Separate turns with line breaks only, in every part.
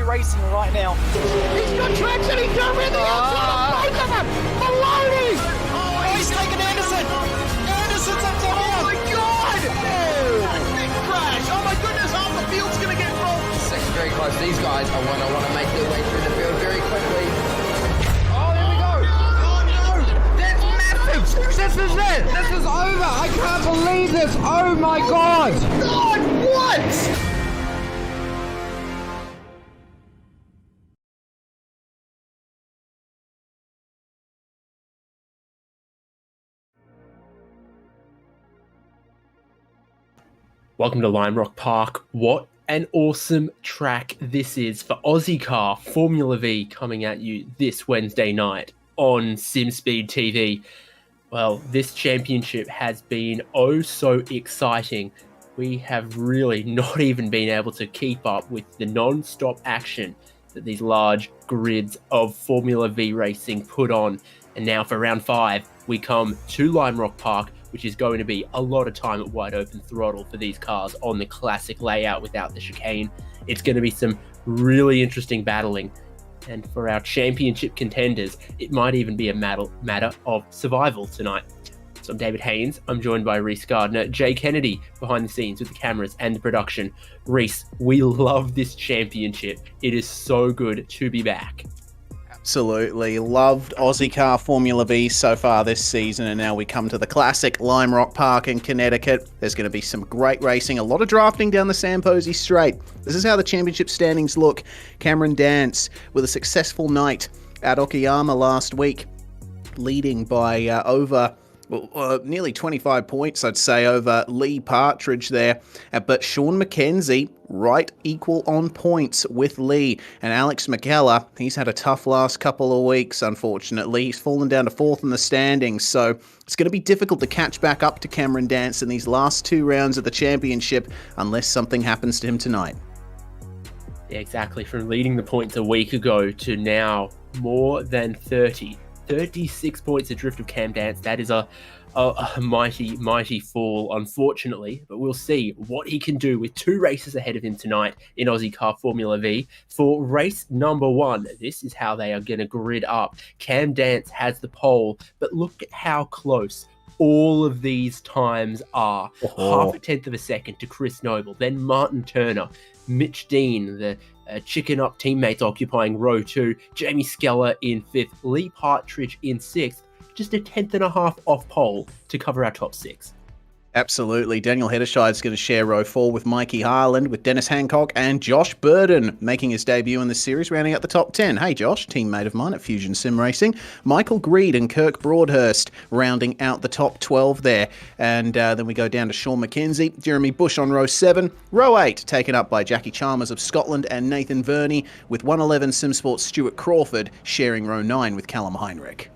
iRacing right now.
He's got traction, he's got with the outside, both of them! Maloney!
Oh, he's taken Anderson! Anderson's up top!
Oh my God! Oh! Big crash! Oh my goodness, half the field's going to get rolled!
This is very close. These guys are want to make their way through the field very quickly.
Oh, here we go!
Oh no! That's massive! This is it! This is over! I can't believe this! Oh my God!
God, what?
Welcome to Limerock Park. What an awesome track this is for OZICAR Formula Vee coming at you this Wednesday night on SimSpeed TV. Well, this championship has been oh so exciting. We have really not even been able to keep up with the non-stop action that these large grids of Formula Vee racing put on. And now for round 5, we come to Limerock Park, which is going to be a lot of time at wide open throttle for these cars on the classic layout without the chicane. It's going to be some really interesting battling. And for our championship contenders, it might even be a matter of survival tonight. So I'm David Haynes. I'm joined by Reese Gardner, Jay Kennedy behind the scenes with the cameras and the production. Reese, we love this championship. It is so good to be back.
Absolutely. Loved OZICAR Formula Vee so far this season, and now we come to the classic Limerock Park in Connecticut. There's going to be some great racing, a lot of drafting down the San Posey Straight. This is how the championship standings look. Cameron Dance with a successful night at Okayama last week, leading by nearly 25 points, I'd say, over Lee Partridge there. But Sean McKenzie, right equal on points with Lee. And Alex McKellar, he's had a tough last couple of weeks, unfortunately. He's fallen down to 4th in the standings, so it's going to be difficult to catch back up to Cameron Dance in these last 2 rounds of the championship, unless something happens to him tonight.
Yeah, exactly. From leading the points a week ago to now more than 36 points adrift of Cam Dance. That is a mighty fall, unfortunately. But we'll see what he can do with 2 races ahead of him tonight in OZICAR Formula Vee. For race number 1, this is how they are going to grid up. Cam Dance has the pole, but look at how close all of these times are. Half a tenth of a second to Chris Noble, then Martin Turner, Mitch Dean, the chicken up teammates occupying row 2, Jamie Skeller in 5th, Lee Partridge in 6th, just a tenth and a half off pole to cover our top 6.
Absolutely. Daniel Hederscheid's going to share row 4 with Mikey Harland, with Dennis Hancock and Josh Burden making his debut in the series, rounding out the top 10. Hey Josh, teammate of mine at Fusion Sim Racing. Michael Greed and Kirk Broadhurst rounding out the top 12 there. And then we go down to Sean McKenzie, Jeremy Bush on row 7. Row 8 taken up by Jackie Chalmers of Scotland and Nathan Verney, with 111 SimSports Stuart Crawford sharing row 9 with Callum Heinrich.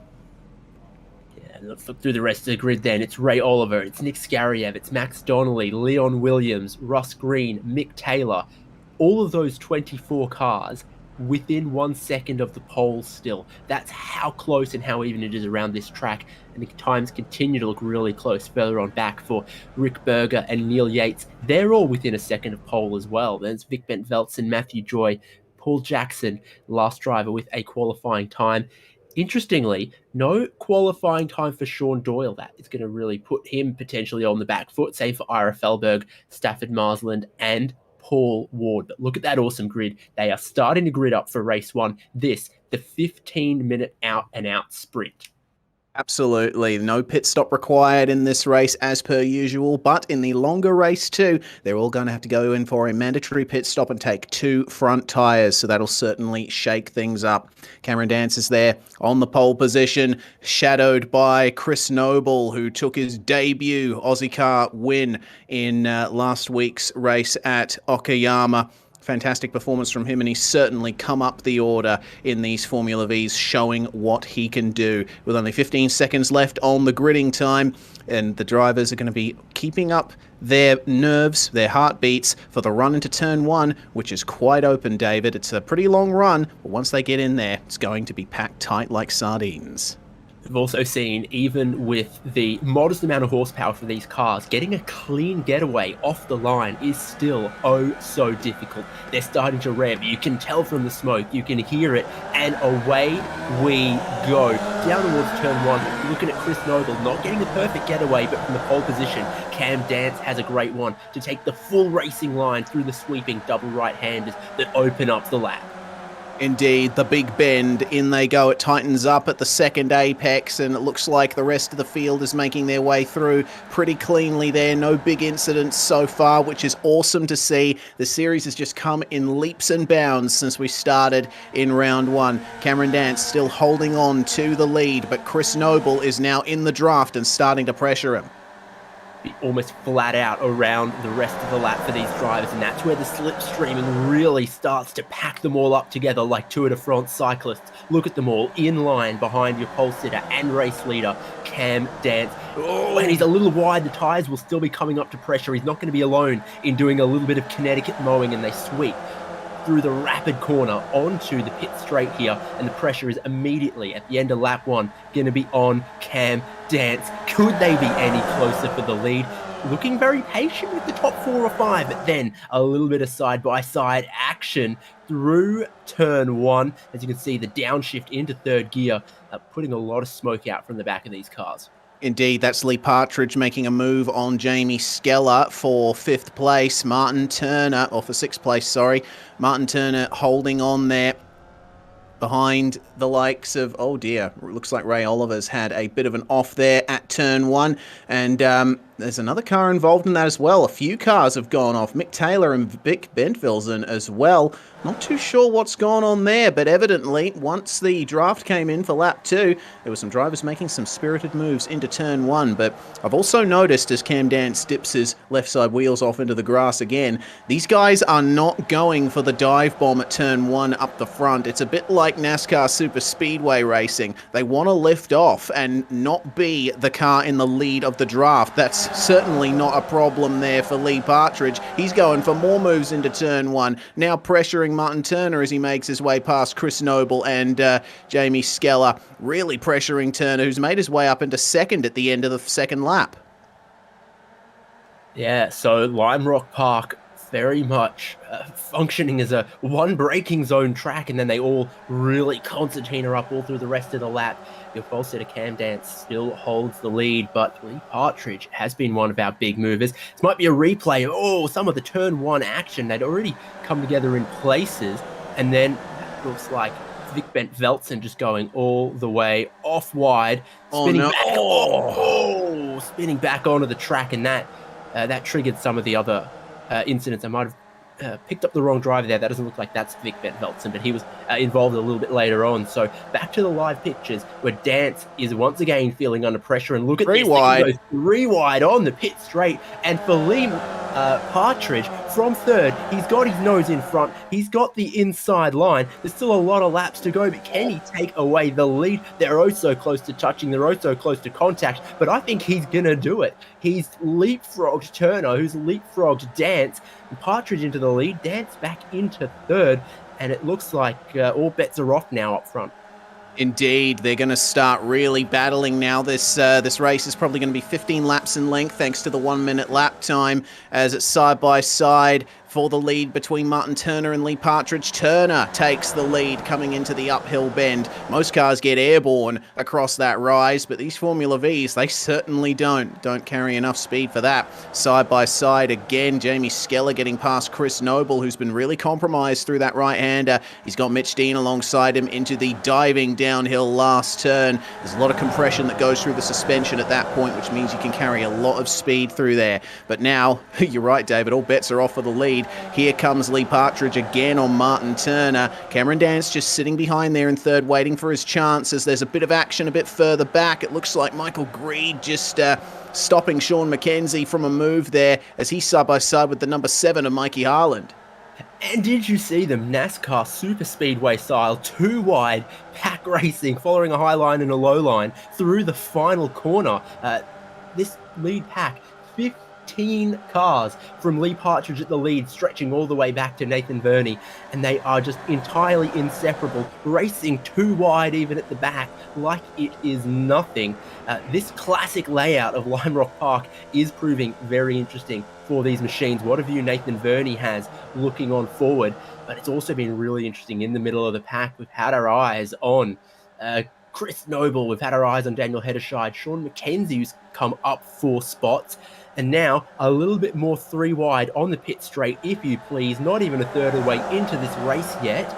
Let's look through the rest of the grid then. It's Ray Oliver, it's Nick Scariev, it's Max Donnelly, Leon Williams, Russ Green, Mick Taylor. All of those 24 cars within 1 second of the pole still. That's how close and how even it is around this track. And the times continue to look really close further on back for Rick Berger and Neil Yates. They're all within a second of pole as well. There's Vic Bent-Veltsen, Matthew Joy, Paul Jackson, last driver with a qualifying time. Interestingly, no qualifying time for Sean Doyle. That is going to really put him potentially on the back foot, save for Ira Felberg, Stafford Marsland, and Paul Ward. But look at that awesome grid. They are starting to grid up for race 1. This, the 15-minute out-and-out sprint.
Absolutely. No pit stop required in this race as per usual, but in the longer race too, they're all going to have to go in for a mandatory pit stop and take 2 front tyres, so that'll certainly shake things up. Cameron Dance is there on the pole position, shadowed by Chris Noble, who took his debut OZICAR win in last week's race at Okayama. Fantastic performance from him, and he's certainly come up the order in these Formula V's, showing what he can do. With only 15 seconds left on the gridding time, and the drivers are going to be keeping up their nerves, their heartbeats for the run into turn 1, which is quite open, David. It's a pretty long run, but once they get in there, it's going to be packed tight like sardines.
We've also seen, even with the modest amount of horsepower for these cars, getting a clean getaway off the line is still oh so difficult. They're starting to rev. You can tell from the smoke. You can hear it. And away we go. Down towards turn one, looking at Chris Noble, not getting the perfect getaway, but from the pole position, Cam Dance has a great one to take the full racing line through the sweeping double right-handers that open up the lap.
Indeed, the big bend, in they go. It tightens up at the second apex, and it looks like the rest of the field is making their way through pretty cleanly there. No big incidents so far, which is awesome to see. The series has just come in leaps and bounds since we started in round one. Cameron Dance still holding on to the lead, but Chris Noble is now in the draft and starting to pressure him.
Almost flat out around the rest of the lap for these drivers, and that's where the slipstreaming really starts to pack them all up together like Tour de France cyclists. Look at them all in line behind your pole sitter and race leader, Cam Dance. Oh, and he's a little wide. The tyres will still be coming up to pressure. He's not going to be alone in doing a little bit of Connecticut mowing, and they sweep through the rapid corner onto the pit straight here, and the pressure is immediately at the end of lap one going to be on Cam Dance. Could they be any closer for the lead? Looking very patient with the top 4 or 5, but then a little bit of side-by-side action through turn one. As you can see, the downshift into third gear, putting a lot of smoke out from the back of these cars.
Indeed, that's Lee Partridge making a move on Jamie Skeller for 5th place. Martin Turner, or for 6th place, sorry. Martin Turner holding on there behind the likes of, oh dear, looks like Ray Oliver's had a bit of an off there at turn one. And there's another car involved in that as well. A few cars have gone off. Mick Taylor and Vic Bentvilsen as well. Not too sure what's gone on there, but evidently once the draft came in for lap 2, there were some drivers making some spirited moves into turn 1. But I've also noticed as Cam Dance dips his left side wheels off into the grass again, these guys are not going for the dive bomb at turn 1 up the front. It's a bit like NASCAR Super Speedway racing. They want to lift off and not be the car in the lead of the draft. That's certainly not a problem there for Lee Partridge. He's going for more moves into turn 1, now pressuring Martin Turner as he makes his way past Chris Noble and Jamie Skeller, really pressuring Turner, who's made his way up into second at the end of the second lap.
Yeah, so Limerock Park very much functioning as a one braking zone track, and then they all really concertina up all through the rest of the lap. Your pole sitter Cam Dance still holds the lead, but Lee Partridge has been one of our big movers. This might be a replay of some of the turn 1 action. They'd already come together in places, and then that looks like Vic Bentvilsen just going all the way off wide, spinning spinning back onto the track, and that triggered some of the other incidents. I might have picked up the wrong driver there. That doesn't look like that's Vic Bentvilsen, but he was involved a little bit later on. So back to the live pictures where Dance is once again feeling under pressure, and look at this.
Wide.
He goes 3 wide on the pit straight, and for Lee Partridge from third, he's got his nose in front. He's got the inside line. There's still a lot of laps to go, but can he take away the lead? They're oh so close to touching. They're oh so close to contact, but I think he's going to do it. He's leapfrogged Turner, who's leapfrogged Dance, and Partridge into the lead, Dance back into third, and it looks like all bets are off now up front.
Indeed, they're going to start really battling now. This race is probably going to be 15 laps in length thanks to the 1 minute lap time, as it's side by side for the lead between Martin Turner and Lee Partridge. Turner takes the lead coming into the uphill bend. Most cars get airborne across that rise, but these Formula V's, they certainly don't carry enough speed for that. Side by side again, Jamie Skeller getting past Chris Noble, who's been really compromised through that right-hander. He's got Mitch Dean alongside him into the diving downhill last turn. There's a lot of compression that goes through the suspension at that point, which means you can carry a lot of speed through there. But now, you're right, David, all bets are off for the lead. Here comes Lee Partridge again on Martin Turner. Cameron Dance just sitting behind there in third, waiting for his chances. There's a bit of action a bit further back. It looks like Michael Greed just stopping Sean McKenzie from a move there as he's side by side with the number 7 of Mikey Harland.
And did you see them NASCAR Super Speedway style, 2 wide, pack racing, following a high line and a low line through the final corner? This lead pack, 15 15 cars from Lee Partridge at the lead, stretching all the way back to Nathan Verney, and they are just entirely inseparable, racing too wide even at the back, like it is nothing. This classic layout of Limerock Park is proving very interesting for these machines. What a view Nathan Verney has looking on forward, but it's also been really interesting in the middle of the pack. We've had our eyes on Chris Noble, we've had our eyes on Daniel Hederscheid, Sean McKenzie, who's come up 4 spots, and now a little bit more 3 wide on the pit straight, if you please, not even a third of the way into this race yet.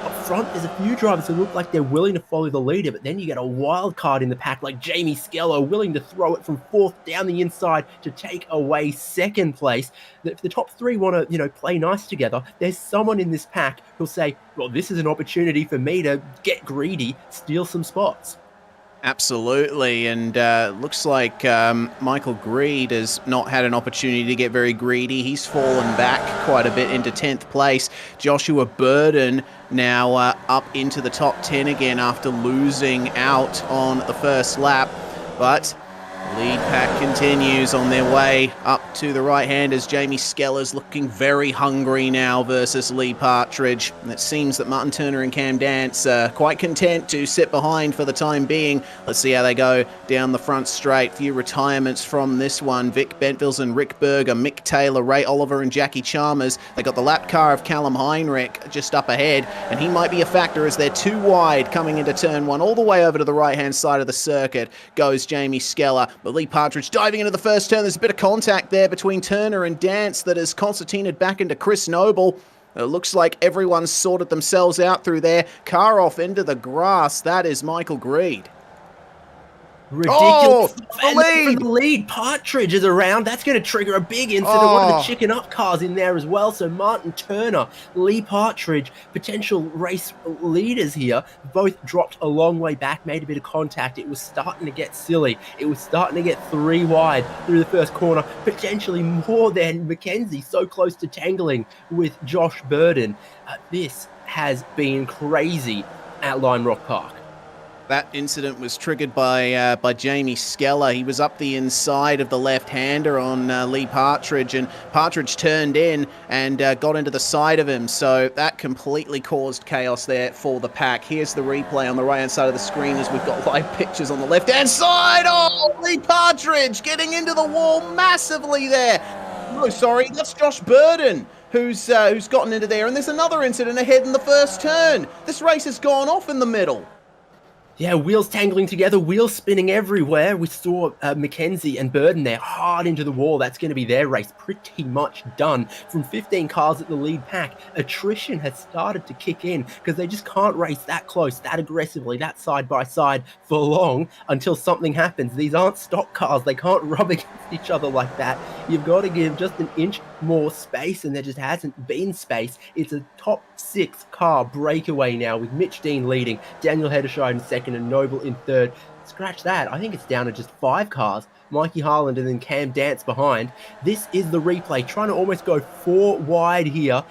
Up front, there's a few drivers who look like they're willing to follow the leader, but then you get a wild card in the pack like Jamie Skeller, willing to throw it from 4th down the inside to take away 2nd place. If the top 3 want to, play nice together, there's someone in this pack who'll say, well, this is an opportunity for me to get greedy, steal some spots.
Absolutely, and looks like Michael Greed has not had an opportunity to get very greedy. He's fallen back quite a bit into 10th place. Joshua Burden now up into the top 10 again after losing out on the first lap, but lead pack continues on their way up to the right hand as Jamie Skeller's looking very hungry now versus Lee Partridge. And it seems that Martin Turner and Cam Dance are quite content to sit behind for the time being. Let's see how they go down the front straight. Few retirements from this one. Vic Bentvils and Rick Berger, Mick Taylor, Ray Oliver and Jackie Chalmers. They got the lap car of Callum Heinrich just up ahead, and he might be a factor as they're too wide coming into turn 1. All the way over to the right-hand side of the circuit goes Jamie Skeller. But Lee Partridge diving into the first turn. There's a bit of contact there between Turner and Dance that has concertinaed back into Chris Noble. It looks like everyone's sorted themselves out through there. Car off into the grass. That is Michael Greed.
Ridiculous.
The
lead. Partridge is around. That's going to trigger a big incident. One of the chicken up cars in there as well. So Martin Turner, Lee Partridge, potential race leaders here, both dropped a long way back, made a bit of contact. It was starting to get silly. It was starting to get 3 wide through the first corner, potentially more than McKenzie, so close to tangling with Josh Burden. This has been crazy at Limerock Park.
That incident was triggered by Jamie Skeller. He was up the inside of the left-hander on Lee Partridge, and Partridge turned in and got into the side of him. So that completely caused chaos there for the pack. Here's the replay on the right-hand side of the screen as we've got live pictures on the left-hand side. Oh, Lee Partridge getting into the wall massively there. No, sorry, that's Josh Burden who's gotten into there. And there's another incident ahead in the first turn. This race has gone off in the middle.
Yeah, wheels tangling together, wheels spinning everywhere. We saw McKenzie and Burden there hard into the wall. That's going to be their race pretty much done. From 15 cars at the lead pack, attrition has started to kick in because they just can't race that close, that aggressively, that side by side for long until something happens. These aren't stock cars. They can't rub against each other like that. You've got to give just an inch more space, and there just hasn't been space. It's a top 6 car breakaway now with Mitch Dean leading, Daniel Hederscheid in second, and Noble in third. Scratch that. I think it's down to just 5 cars. Mikey Harland and then Cam Dance behind. This is the replay, trying to almost go 4 wide here.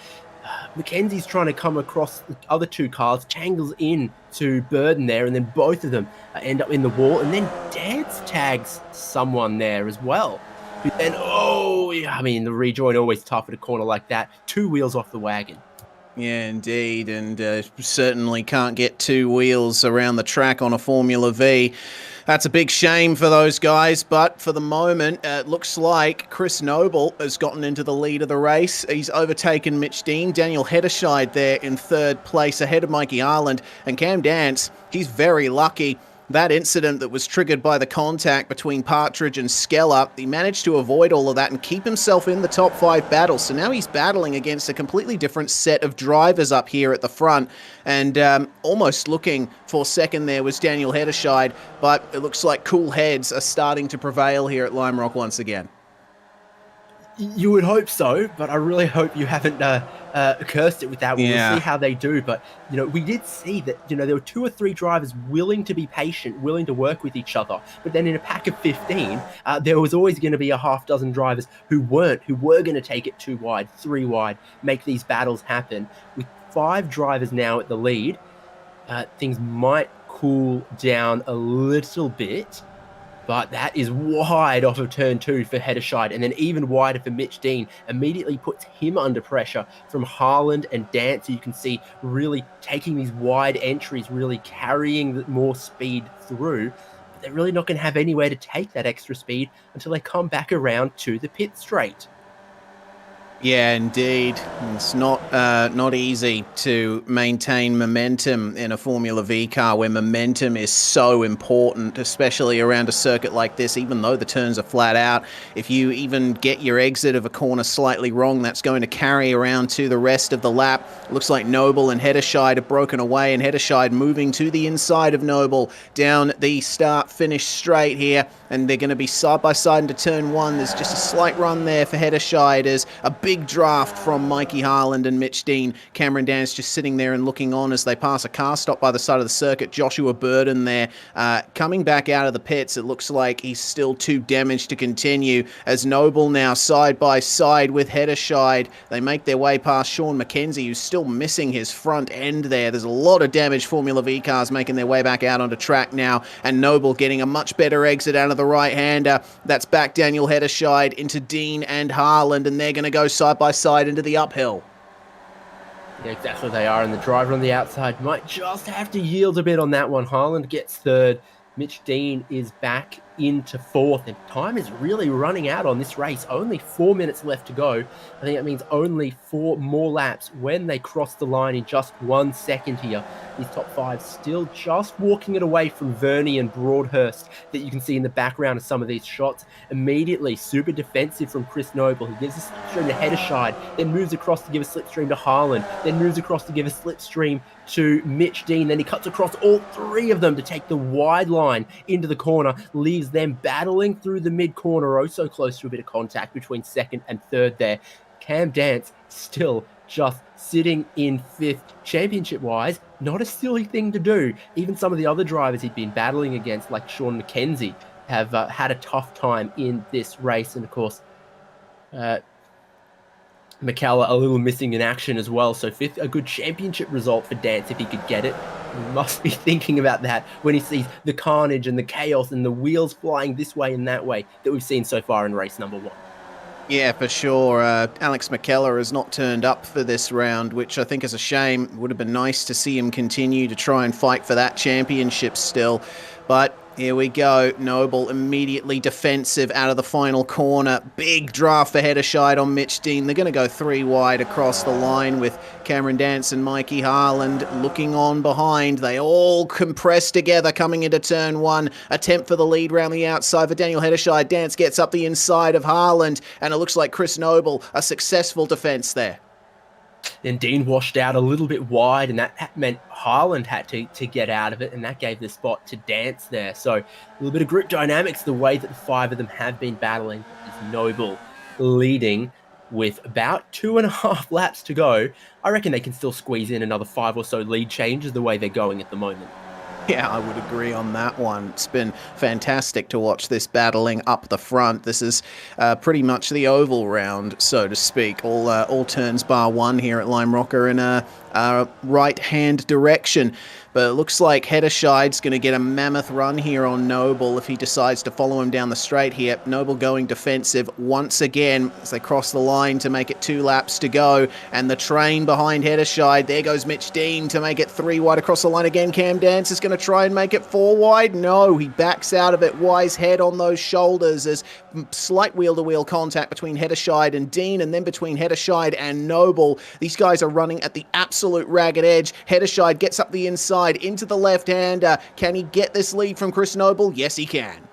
Mackenzie's trying to come across the other 2 cars, tangles in to Burden there, and then both of them end up in the wall, and then Dance tags someone there as well. And the rejoin always tough at a corner like that. 2 wheels off the wagon.
Yeah, indeed, and certainly can't get 2 wheels around the track on a Formula V. That's a big shame for those guys, but for the moment, it looks like Chris Noble has gotten into the lead of the race. He's overtaken Mitch Dean, Daniel Hederscheid there in 3rd place ahead of Mikey Ireland, and Cam Dance, he's very lucky. That incident that was triggered by the contact between Partridge and Skeller, he managed to avoid all of that and keep himself in the top 5 battles. So now he's battling against a completely different set of drivers up here at the front. And almost looking for second there was Daniel Hederscheid, but it looks like cool heads are starting to prevail here at Limerock once again.
You would hope so, but I really hope you haven't cursed it with that. We'll see how they do. But, we did see that, there were 2 or 3 drivers willing to be patient, willing to work with each other. But then in a pack of 15, there was always going to be a half dozen drivers who were going to take it 2 wide, 3 wide, make these battles happen. With 5 drivers now at the lead, things might cool down a little bit. but that is wide off of turn 2 for Hedderscheid, and then even wider for Mitch Dean. Immediately puts him under pressure from Haaland and Dance, who you can see really taking these wide entries, really carrying more speed through. But they're really not going to have anywhere to take that extra speed until they come back around to the pit straight.
Yeah, indeed. It's not easy to maintain momentum in a Formula V car where momentum is so important, especially around a circuit like this, even though the turns are flat out. If you even get your exit of a corner slightly wrong, that's going to carry around to the rest of the lap. Looks like Noble and Hedderscheid have broken away, and Hedderscheid moving to the inside of Noble down the start-finish straight here, and they're going to be side by side into turn 1. There's just a slight run there for Hedderscheid as a big draft from Mikey Haaland and Mitch Dean. Cameron Dance just sitting there and looking on as they pass a car stop by the side of the circuit. Joshua Burden there coming back out of the pits. It looks like he's still too damaged to continue as Noble now side by side with Hedderscheid. They make their way past Sean McKenzie, who's still missing his front end there. There's a lot of damaged Formula V cars making their way back out onto track now, and Noble getting a much better exit out of the right-hander. That's back Daniel Hedderscheid into Dean and Haaland, and they're going to go side by side into the uphill.
Yeah, that's what they are, and the driver on the outside might just have to yield a bit on that one. Haaland gets third. Mitch Dean is back into fourth, and time is really running out on this race. Only 4 minutes left to go. I think that means only 4 more laps when they cross the line in just 1 second here. These top 5 still just walking it away from Verney and Broadhurst that you can see in the background of some of these shots. Immediately, super defensive from Chris Noble, who gives a slipstream to Hedderscheid, then moves across to give a slipstream to Haaland, then moves across to give a slipstream to Mitch Dean, then he cuts across all 3 of them to take the wide line into the corner, leaves them battling through the mid-corner, oh so close to a bit of contact between second and third there. Cam Dance still just sitting in 5th. Championship-wise, not a silly thing to do. Even some of the other drivers he'd been battling against, like Sean McKenzie, have had a tough time in this race, and of course, McCalla a little missing in action as well. So 5th, a good championship result for Dance if he could get it. He must be thinking about that when he sees the carnage and the chaos and the wheels flying this way and that way that we've seen so far in race number 1.
Yeah, for sure. Alex McKellar has not turned up for this round, which I think is a shame. It would have been nice to see him continue to try and fight for that championship still. But here we go. Noble immediately defensive out of the final corner. Big draft for Hedderscheid on Mitch Dean. They're going to go 3 wide across the line with Cameron Dance and Mikey Haaland looking on behind. They all compress together coming into turn 1. Attempt for the lead round the outside for Daniel Hedderscheid. Dance gets up the inside of Haaland, and it looks like Chris Noble, a successful defense there.
Then Dean washed out a little bit wide, and that meant Haaland had to get out of it, and that gave the spot to Dance there. So a little bit of group dynamics, the way that the 5 of them have been battling. Is Noble leading with about 2.5 laps to go. I reckon they can still squeeze in another 5 or so lead changes the way they're going at the moment.
Yeah, I would agree on that one. It's been fantastic to watch this battling up the front. This is pretty much the oval round, so to speak. All turns bar 1 here at Limerock are in a right-hand direction. But it looks like Hedderscheid's going to get a mammoth run here on Noble if he decides to follow him down the straight here. Noble going defensive once again as they cross the line to make it 2 laps to go. And the train behind Hedderscheid. There goes Mitch Dean to make it 3 wide across the line again. Cam Dance is going to try and make it 4 wide. No, he backs out of it. Wise head on those shoulders as slight wheel-to-wheel contact between Hedderscheid and Dean, and then between Hedderscheid and Noble. These guys are running at the absolute ragged edge. Hedderscheid gets up the inside into the left-hander. Can he get this lead from Chris Noble? Yes, he can.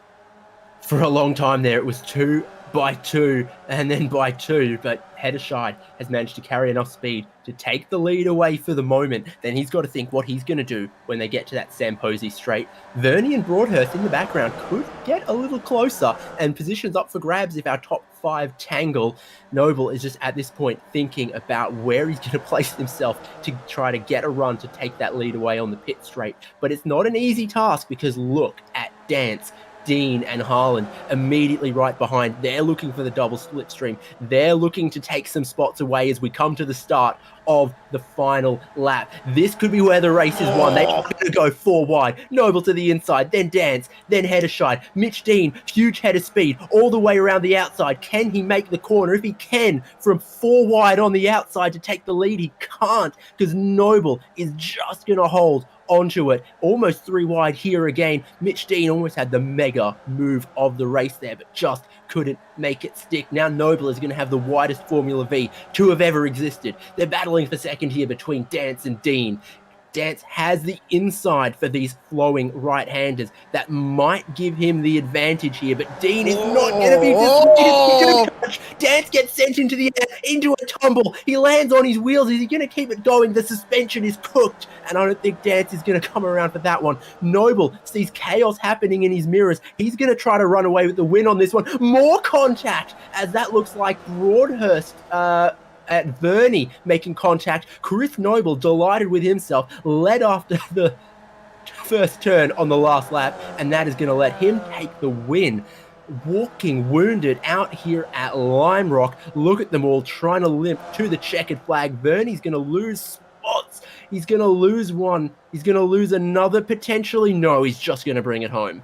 For a long time there, it was 2 by 2 and then by 2, but Hedderscheid has managed to carry enough speed to take the lead away for the moment. Then he's got to think what he's going to do when they get to that Samposi straight. Verney and Broadhurst in the background could get a little closer, and positions up for grabs if our top 5 tangle. Noble is just at this point thinking about where he's going to place himself to try to get a run to take that lead away on the pit straight. But it's not an easy task because look at Dance Dean and Haaland immediately right behind. They're looking for the double slipstream. They're looking to take some spots away as we come to the start of the final lap. This could be where the race is won. They are going to go 4 wide. Noble to the inside, then Dance, then Hedderscheid. Mitch Dean, huge head of speed all the way around the outside. Can he make the corner? If he can, from 4 wide on the outside to take the lead, he can't, because Noble is just going to hold onto it. Almost 3 wide here again. Mitch Dean almost had the mega move of the race there, but just couldn't make it stick. Now Noble is going to have the widest Formula V to have ever existed. They're battling for second here between Dance and Dean. Dance has the inside for these flowing right-handers. That might give him the advantage here, but Dean is not going to be disappointed. Dance gets sent into the air, into a tumble. He lands on his wheels. Is he going to keep it going? The suspension is cooked, and I don't think Dance is going to come around for that one. Noble sees chaos happening in his mirrors. He's going to try to run away with the win on this one. More contact, as that looks like Broadhurst at Verney making contact. Chris Noble, delighted with himself, led after the first turn on the last lap, and that is going to let him take the win. Walking wounded out here at Limerock. Look at them all trying to limp to the checkered flag. Verney's going to lose spots. He's going to lose one. He's going to lose another potentially. No, he's just going to bring it home.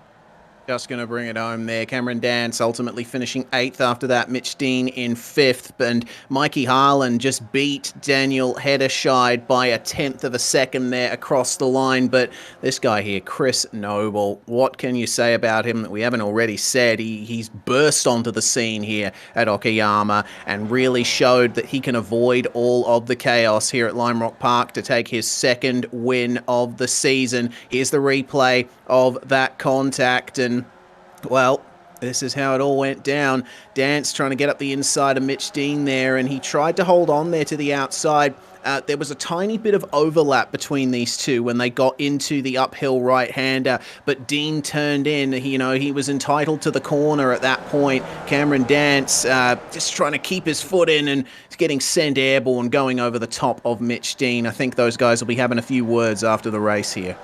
Just going to bring it home there. Cameron Dance ultimately finishing 8th after that. Mitch Dean in 5th. And Mikey Haaland just beat Daniel Hedderscheid by 1/10 of a second there across the line. But this guy here, Chris Noble, what can you say about him that we haven't already said? He's burst onto the scene here at Okayama and really showed that he can avoid all of the chaos here at Limerock Park to take his 2nd win of the season. Here's the replay of that contact, and well, this is how it all went down. Dance trying to get up the inside of Mitch Dean there, and he tried to hold on there to the outside. There was a tiny bit of overlap between these two when they got into the uphill right-hander, but Dean turned in. He was entitled to the corner at that point. Cameron Dance just trying to keep his foot in and getting sent airborne, going over the top of Mitch Dean. I think those guys will be having a few words after the race here.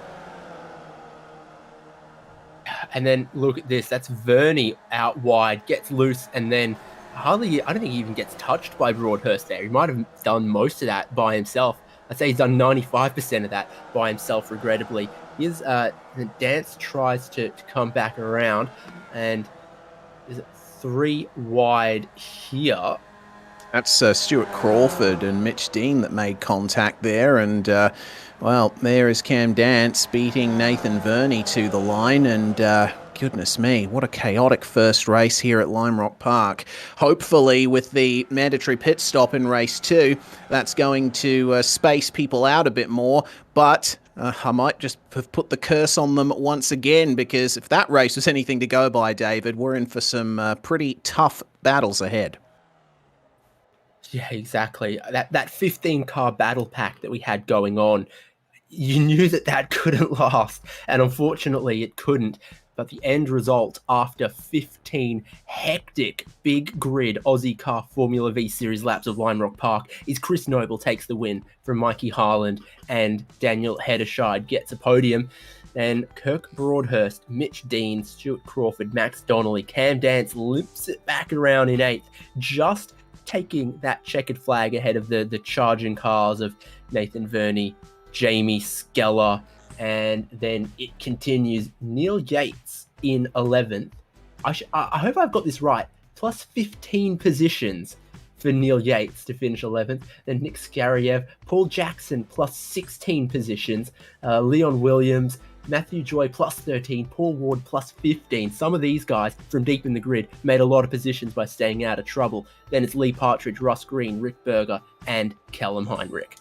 And then look at this. That's Verney out wide, gets loose, and then I don't think he even gets touched by Broadhurst there. He might have done most of that by himself. I'd say he's done 95% of that by himself, regrettably. Dance tries to come back around, and is it 3 wide here?
That's Stuart Crawford and Mitch Dean that made contact there, and well, there is Cam Dance beating Nathan Verney to the line, and goodness me, what a chaotic first race here at Limerock Park. Hopefully, with the mandatory pit stop in race 2, that's going to space people out a bit more, but I might just have put the curse on them once again, because if that race was anything to go by, David, we're in for some pretty tough battles ahead.
Yeah, exactly. That 15-car battle pack that we had going on, you knew that couldn't last, and unfortunately it couldn't. But the end result, after 15 hectic big grid OZICAR Formula Vee Series laps of Limerock Park, is Chris Noble takes the win from Mikey Haaland, and Daniel Hedderscheid gets a podium. Then Kirk Broadhurst, Mitch Dean, Stuart Crawford, Max Donnelly, Cam Dance limps it back around in 8th, just taking that checkered flag ahead of the charging cars of Nathan Verney, Jamie Skeller, and then it continues. Neil Yates in 11th. I hope I've got this right. Plus 15 positions for Neil Yates to finish 11th. Then Nick Skariev, Paul Jackson plus 16 positions. Leon Williams, Matthew Joy plus 13, Paul Ward plus 15. Some of these guys from deep in the grid made a lot of positions by staying out of trouble. Then it's Lee Partridge, Russ Green, Rick Berger, and Callum Heinrich.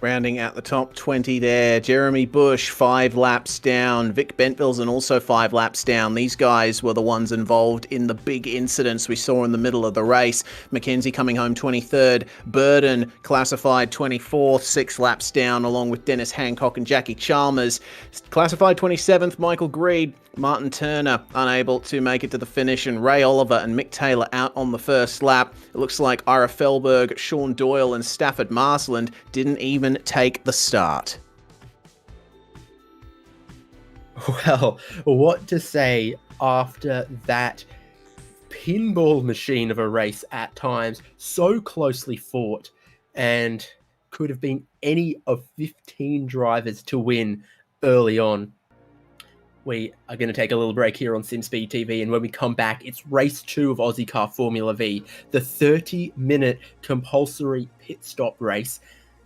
Rounding out the top 20 there, Jeremy Bush, 5 laps down. Vic Bentville's and also 5 laps down. These guys were the ones involved in the big incidents we saw in the middle of the race. Mackenzie coming home 23rd. Burden classified 24th, 6 laps down, along with Dennis Hancock and Jackie Chalmers. Classified 27th, Michael Greed. Martin Turner unable to make it to the finish, and Ray Oliver and Mick Taylor out on the first lap. It looks like Ira Felberg, Sean Doyle and Stafford Marsland didn't even take the start.
Well, what to say after that pinball machine of a race at times, so closely fought, and could have been any of 15 drivers to win early on. We are going to take a little break here on SimSpeed TV, and when we come back, it's race 2 of OZICAR Formula V, the 30-minute compulsory pit stop race.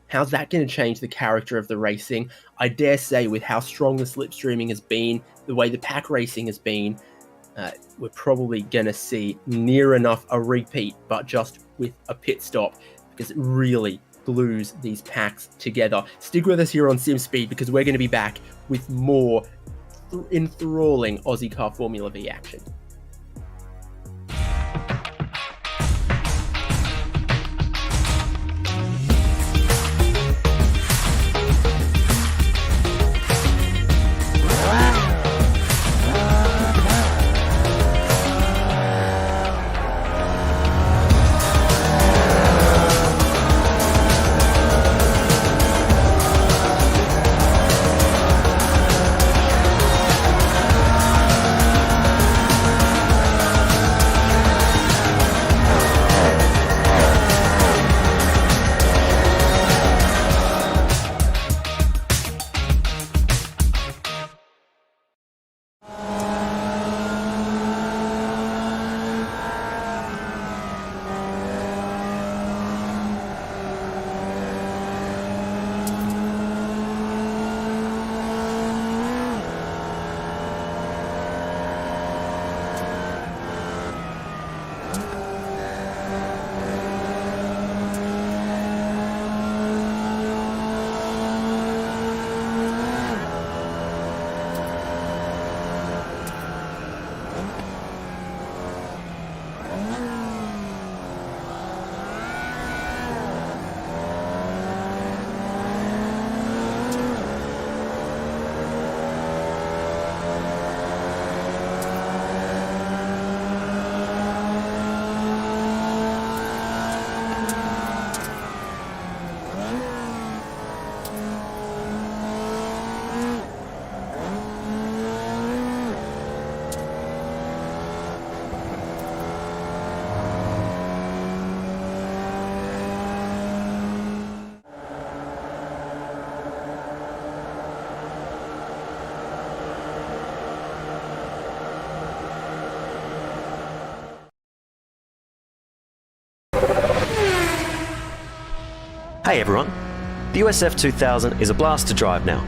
How's that going to change the character of the racing? I dare say, with how strong the slipstreaming has been, the way the pack racing has been, we're probably going to see near enough a repeat, but just with a pit stop, because it really glues these packs together. Stick with us here on SimSpeed, because we're going to be back with more enthralling OZICAR Formula V action.
Hey everyone, the USF 2000 is a blast to drive now,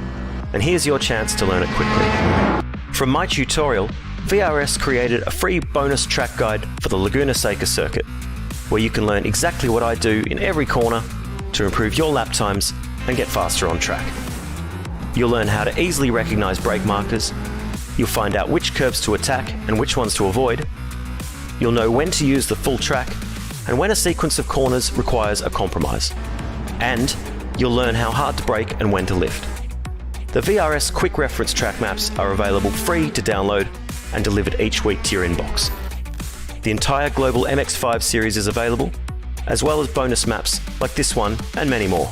and here's your chance to learn it quickly. From my tutorial, VRS created a free bonus track guide for the Laguna Seca circuit, where you can learn exactly what I do in every corner to improve your lap times and get faster on track. You'll learn how to easily recognise brake markers, you'll find out which curves to attack and which ones to avoid, you'll know when to use the full track and when a sequence of corners requires a compromise. And you'll learn how hard to brake and when to lift. The VRS Quick Reference track maps are available free to download and delivered each week to your inbox. The entire global MX-5 series is available, as well as bonus maps like this one and many more.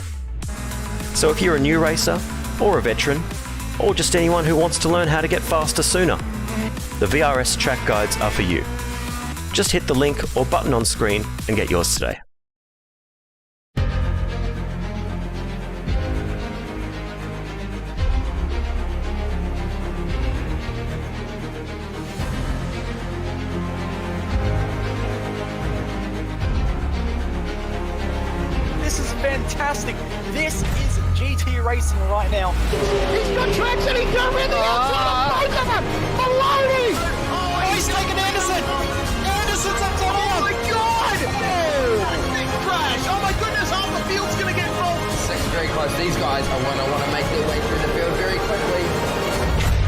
So if you're a new racer, or a veteran, or just anyone who wants to learn how to get faster sooner, the VRS track guides are for you. Just hit the link or button on screen and get yours today.
Fantastic. This is GT racing right now.
He's got traction, he's going around the outside, both of them! Maloney!
Oh, he's taking Anderson. Anderson's up to
Oh
him.
my god! Big crash! Oh my goodness, half the field's gonna get rolled.
Second very close. These guys are want to make their way through the field very quickly.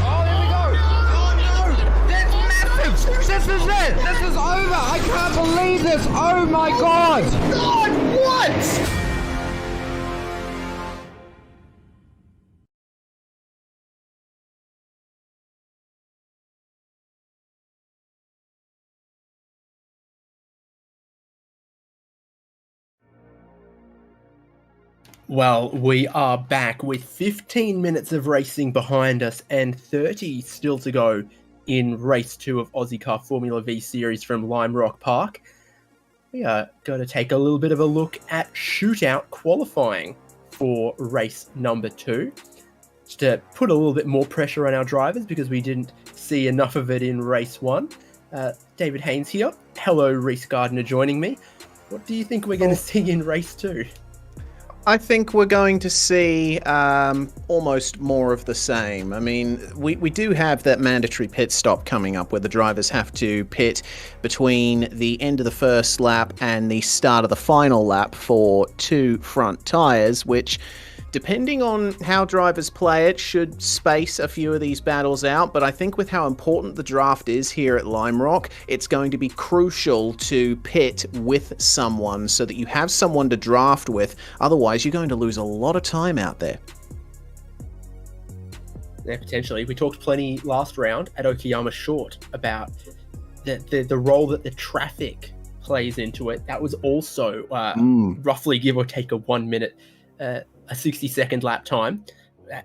Oh, there we go! Oh no! That's massive! This is it! This is over! I can't believe this! Oh my god!
God, what?
Well, we are back with 15 minutes of racing behind us and 30 still to go in race 2 of OZICAR Formula Vee Series from Limerock Park. We are going to take a little bit of a look at Shootout Qualifying for race number 2. Just to put a little bit more pressure on our drivers because we didn't see enough of it in race 1. David Haynes here. Hello, Reese Gardner joining me. What do you think we're going to see in race 2?
I think we're going to see almost more of the same. I mean, we do have that mandatory pit stop coming up where the drivers have to pit between the end of the first lap and the start of the final lap for 2 front tyres, which, depending on how drivers play it, should space a few of these battles out. But I think with how important the draft is here at Limerock, it's going to be crucial to pit with someone so that you have someone to draft with. Otherwise, you're going to lose a lot of time out there.
Yeah, potentially. We talked plenty last round at Okayama Short about the role that the traffic plays into it. That was also roughly, give or take, a 1 minute... a 60-second lap time.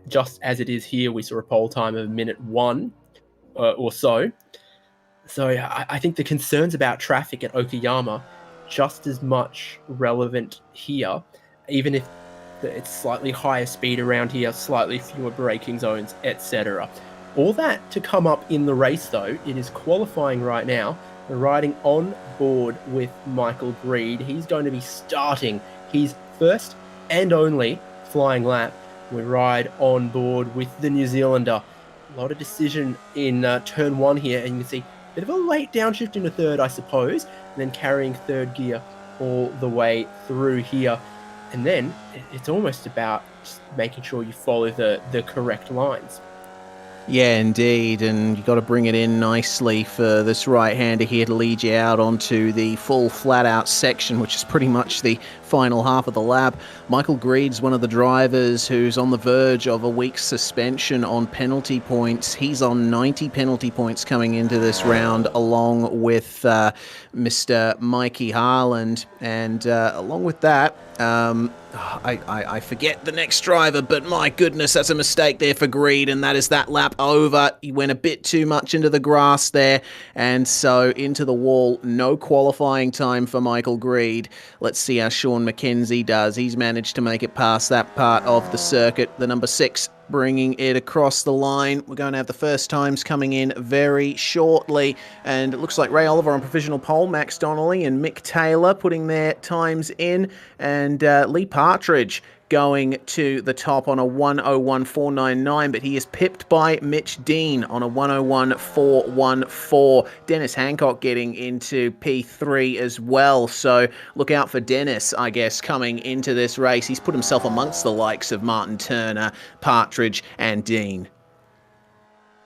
Just as it is here, we saw a pole time of minute 1 or so. So I think the concerns about traffic at Okayama just as much relevant here, even if it's slightly higher speed around here, slightly fewer braking zones, etc. All that to come up in the race, though. It is qualifying right now. We're riding on board with Michael Greed. He's going to be starting his first and only flying lap. We ride on board with the New Zealander. A lot of decision in turn 1 here, and you can see a bit of a late downshift into third, I suppose, and then carrying third gear all the way through here. And then it's almost about just making sure you follow the correct lines.
Yeah, indeed, and you've got to bring it in nicely for this right-hander here to lead you out onto the full flat-out section, which is pretty much the final half of the lap. Michael Greed's one of the drivers who's on the verge of a week's suspension on penalty points. He's on 90 penalty points coming into this round, along with Mr. Mikey Harland, and along with that, I forget the next driver, but my goodness, that's a mistake there for Greed, and that is that lap over. He went a bit too much into the grass there, and so into the wall. No qualifying time for Michael Greed. Let's see how Sean McKenzie does. He's managed to make it past that part of the circuit. The number 6 bringing it across the line. We're going to have the first times coming in very shortly, and it looks like Ray Oliver on provisional pole, Max Donnelly and Mick Taylor putting their times in, and Lee Partridge going to the top on a 101.499, but he is pipped by Mitch Dean on a 101.414. Dennis Hancock getting into P3 as well, so look out for Dennis, I guess, coming into this race. He's put himself amongst the likes of Martin Turner, Partridge and Dean.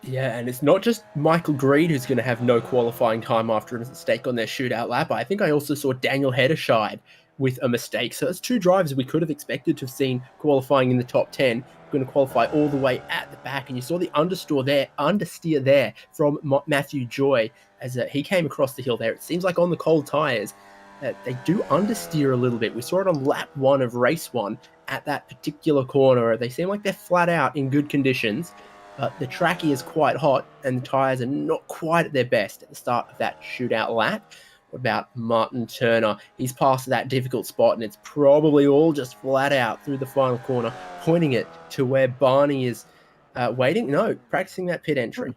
Yeah, and it's not just Michael Greed who's going to have no qualifying time after a mistake on their shootout lap. I think I also saw Daniel Hederscheid with a mistake. So it's 2 drivers we could have expected to have seen qualifying in the top 10, going to qualify all the way at the back. And you saw the understeer there from Matthew Joy as he came across the hill there. It seems like on the cold tyres, they do understeer a little bit. We saw it on lap 1 of race 1 at that particular corner. They seem like they're flat out in good conditions, but the track is quite hot and the tyres are not quite at their best at the start of that shootout lap. What about Martin Turner? He's past that difficult spot, and it's probably all just flat out through the final corner, pointing it to where Barney is waiting. No, practicing that pit entry.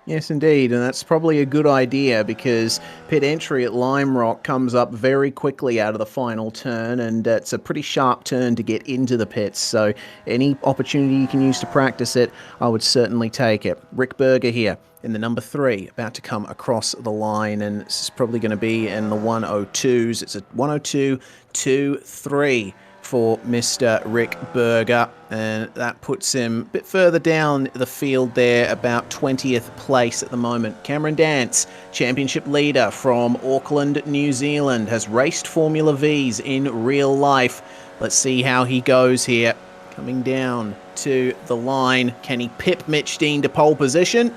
Yes, indeed, and that's probably a good idea because pit entry at Limerock comes up very quickly out of the final turn, and it's a pretty sharp turn to get into the pits, so any opportunity you can use to practice it, I would certainly take it. Rick Berger here in the number 3, about to come across the line, and this is probably going to be in the 102s. It's a 102.23 for Mr. Rick Berger, and that puts him a bit further down the field there, about 20th place at the moment. Cameron Dance, championship leader from Auckland, New Zealand, has raced Formula V's in real life. Let's see how he goes here. Coming down to the line, can he pip Mitch Dean to pole position?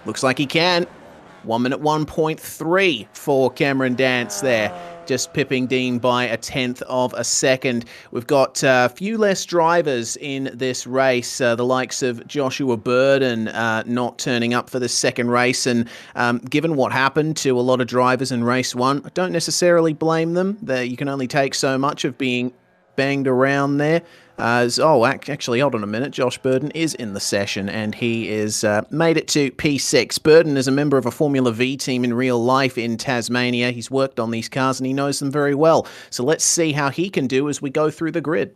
Looks like he can. 1 minute 1.3 for Cameron Dance there just pipping Dean by 1/10 of a second. We've got a few less drivers in this race, the likes of Joshua Burden not turning up for this second race. And given what happened to a lot of drivers in race 1, I don't necessarily blame them. You can only take so much of being banged around there. Actually, hold on a minute. Josh Burden is in the session, and he is made it to P6. Burden is a member of a Formula Vee team in real life in Tasmania. He's worked on these cars, and he knows them very well. So let's see how he can do as we go through the grid.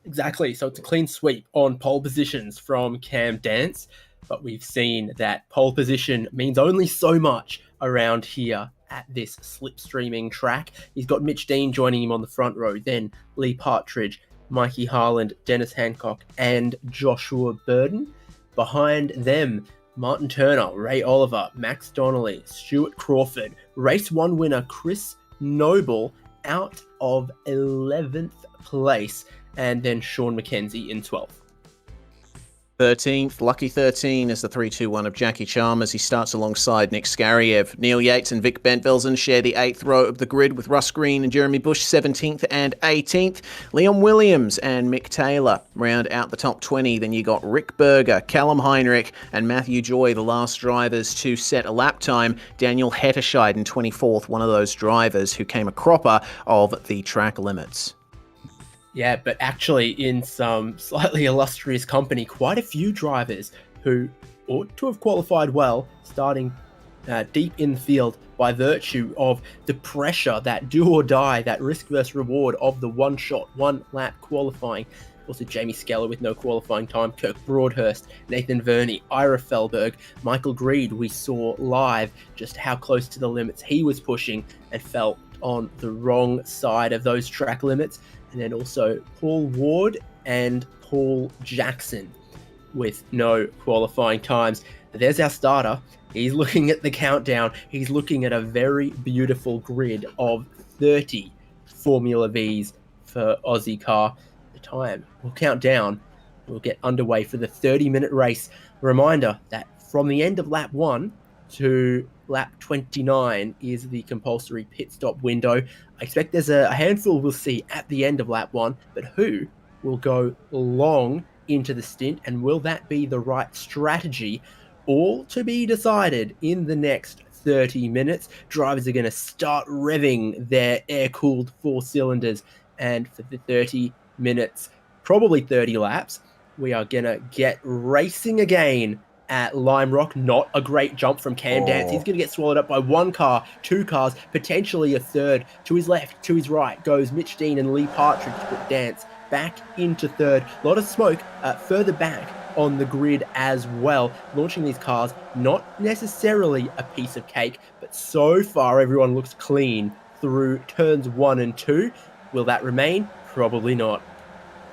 Exactly. So it's a clean sweep on pole positions from Cam Dance, but we've seen that pole position means only so much around here at this slipstreaming track. He's got Mitch Dean joining him on the front row, then Lee Partridge, Mikey Harland, Dennis Hancock, and Joshua Burden. Behind them, Martin Turner, Ray Oliver, Max Donnelly, Stuart Crawford, race 1 winner Chris Noble out of 11th place, and then Sean McKenzie in 12th.
13th, Lucky 13 is the 3-2-1 of Jackie Chalmers. He starts alongside Nick Skariev. Neil Yates and Vic Bentvelsen share the 8th row of the grid with Russ Green and Jeremy Bush 17th and 18th. Leon Williams and Mick Taylor round out the top 20. Then you got Rick Berger, Callum Heinrich and Matthew Joy, the last drivers to set a lap time. Daniel Hetterscheid in 24th, one of those drivers who came a cropper of the track limits.
Yeah, but actually in some slightly illustrious company, quite a few drivers who ought to have qualified well, starting deep in the field by virtue of the pressure, that do or die, that risk versus reward of the one shot, one lap qualifying. Also Jamie Skeller with no qualifying time, Kirk Broadhurst, Nathan Verney, Ira Felberg, Michael Greed. We saw live just how close to the limits he was pushing and felt on the wrong side of those track limits. And then also Paul Ward and Paul Jackson with no qualifying times. There's our starter. He's looking at the countdown. He's looking at a very beautiful grid of 30 Formula V's for OZICAR. The time will count down. We'll get underway for the 30-minute race. Reminder that from the end of lap 1 to lap 29 is the compulsory pit stop window. I expect there's a handful we'll see at the end of lap 1, but who will go long into the stint, and will that be the right strategy? All to be decided in the next 30 minutes. Drivers are going to start revving their air-cooled 4 cylinders, and for the 30 minutes, probably 30 laps, we are going to get racing again at Limerock. Not a great jump from Cam Dance. He's going to get swallowed up by 1 car, 2 cars, potentially a third. To his left, to his right goes Mitch Dean and Lee Partridge to put Dance back into third. A lot of smoke further back on the grid as well. Launching these cars, not necessarily a piece of cake, but so far everyone looks clean through turns 1 and 2. Will that remain? Probably not.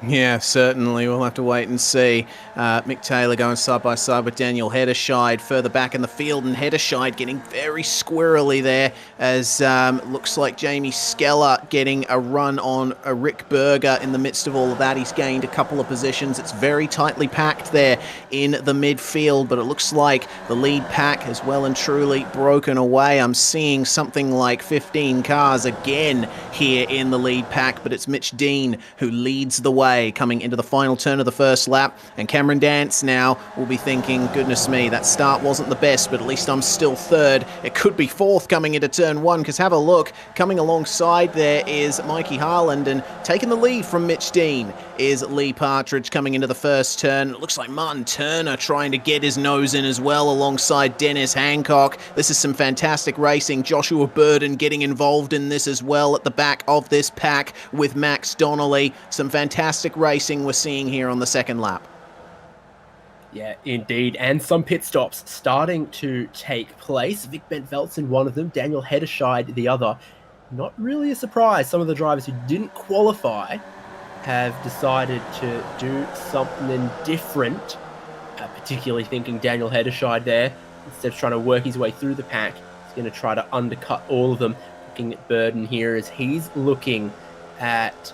Yeah, certainly. We'll have to wait and see. Mick Taylor going side by side with Daniel Hetterscheid further back in the field, and Hetterscheid getting very squirrely there as looks like Jamie Skeller getting a run on a Rick Berger in the midst of all of that. He's gained a couple of positions. It's very tightly packed there in the midfield, but it looks like the lead pack has well and truly broken away. I'm seeing something like 15 cars again here in the lead pack, but it's Mitch Dean who leads the way coming into the final turn of the first lap, and Cameron Dance now will be thinking, goodness me, that start wasn't the best, but at least I'm still third. It could be fourth coming into turn 1, because have a look, coming alongside there is Mikey Harland, and taking the lead from Mitch Dean is Lee Partridge coming into the first turn. It looks like Martin Turner trying to get his nose in as well alongside Dennis Hancock. This is some fantastic racing. Joshua Burden getting involved in this as well at the back of this pack with Max Donnelly. Some fantastic racing we're seeing here on the second lap.
Yeah, indeed. And some pit stops starting to take place. Vic Bentvelsen, one of them. Daniel Hetterscheid, the other. Not really a surprise. Some of the drivers who didn't qualify have decided to do something different. Particularly thinking Daniel Hetterscheid there. Instead of trying to work his way through the pack, he's going to try to undercut all of them. Looking at Burden here as he's looking at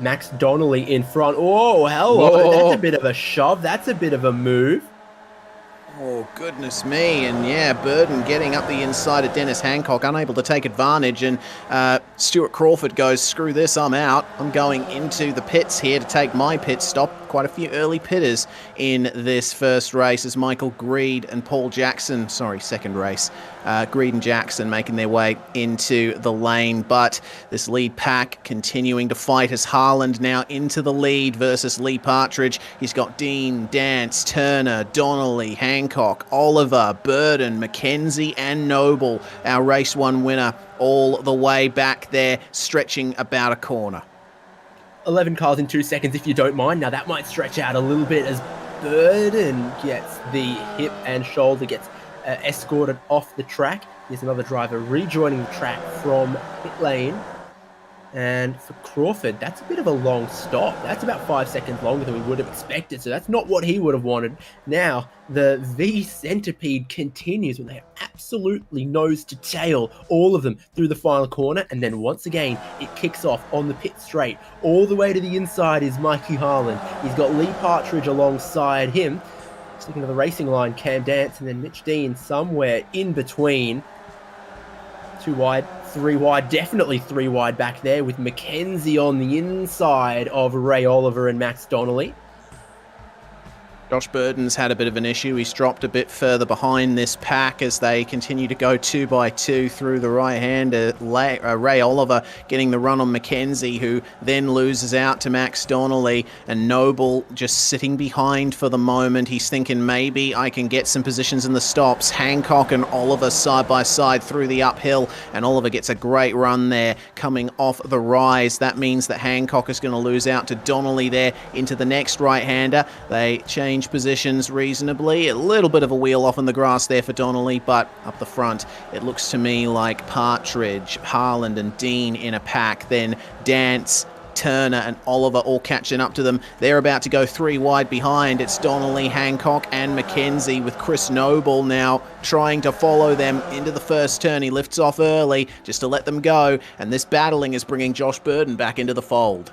Max Donnelly in front. Oh, hello. Whoa. That's a bit of a shove. That's a bit of a move.
Oh, goodness me. And yeah, Burden getting up the inside of Dennis Hancock, unable to take advantage. And Stuart Crawford goes, screw this, I'm out. I'm going into the pits here to take my pit stop. Quite a few early pitters in this first race as Michael Greed and Paul Jackson, second race, Greed and Jackson making their way into the lane. But this lead pack continuing to fight as Harland now into the lead versus Lee Partridge. He's got Dean, Dance, Turner, Donnelly, Hancock, Oliver, Burden, McKenzie and Noble, our race 1 winner, all the way back there, stretching about a corner.
11 cars in 2 seconds, if you don't mind. Now that might stretch out a little bit as Burden gets the hip and shoulder, gets escorted off the track. Here's another driver rejoining the track from pit lane. And for Crawford, that's a bit of a long stop. That's about 5 seconds longer than we would have expected, so that's not what he would have wanted. Now, the V centipede continues when they are absolutely nose to tail, all of them through the final corner, and then once again, it kicks off on the pit straight. All the way to the inside is Mikey Harland. He's got Lee Partridge alongside him. Sticking to the racing line, Cam Dance, and then Mitch Dean somewhere in between. 2 wide, 3 wide, definitely 3 wide back there with McKenzie on the inside of Ray Oliver and Max Donnelly.
Josh Burden's had a bit of an issue. He's dropped a bit further behind this pack as they continue to go 2 by 2 through the right-hander. Ray Oliver getting the run on McKenzie, who then loses out to Max Donnelly, and Noble just sitting behind for the moment. He's thinking maybe I can get some positions in the stops. Hancock and Oliver side by side through the uphill, and Oliver gets a great run there coming off the rise. That means that Hancock is going to lose out to Donnelly there into the next right-hander. They change positions reasonably. A little bit of a wheel off in the grass there for Donnelly, but up the front it looks to me like Partridge, Harland and Dean in a pack, then Dance, Turner and Oliver all catching up to them. They're about to go 3 wide behind. It's Donnelly, Hancock and McKenzie, with Chris Noble now trying to follow them into the first turn. He lifts off early just to let them go, and this battling is bringing Josh Burden back into the fold.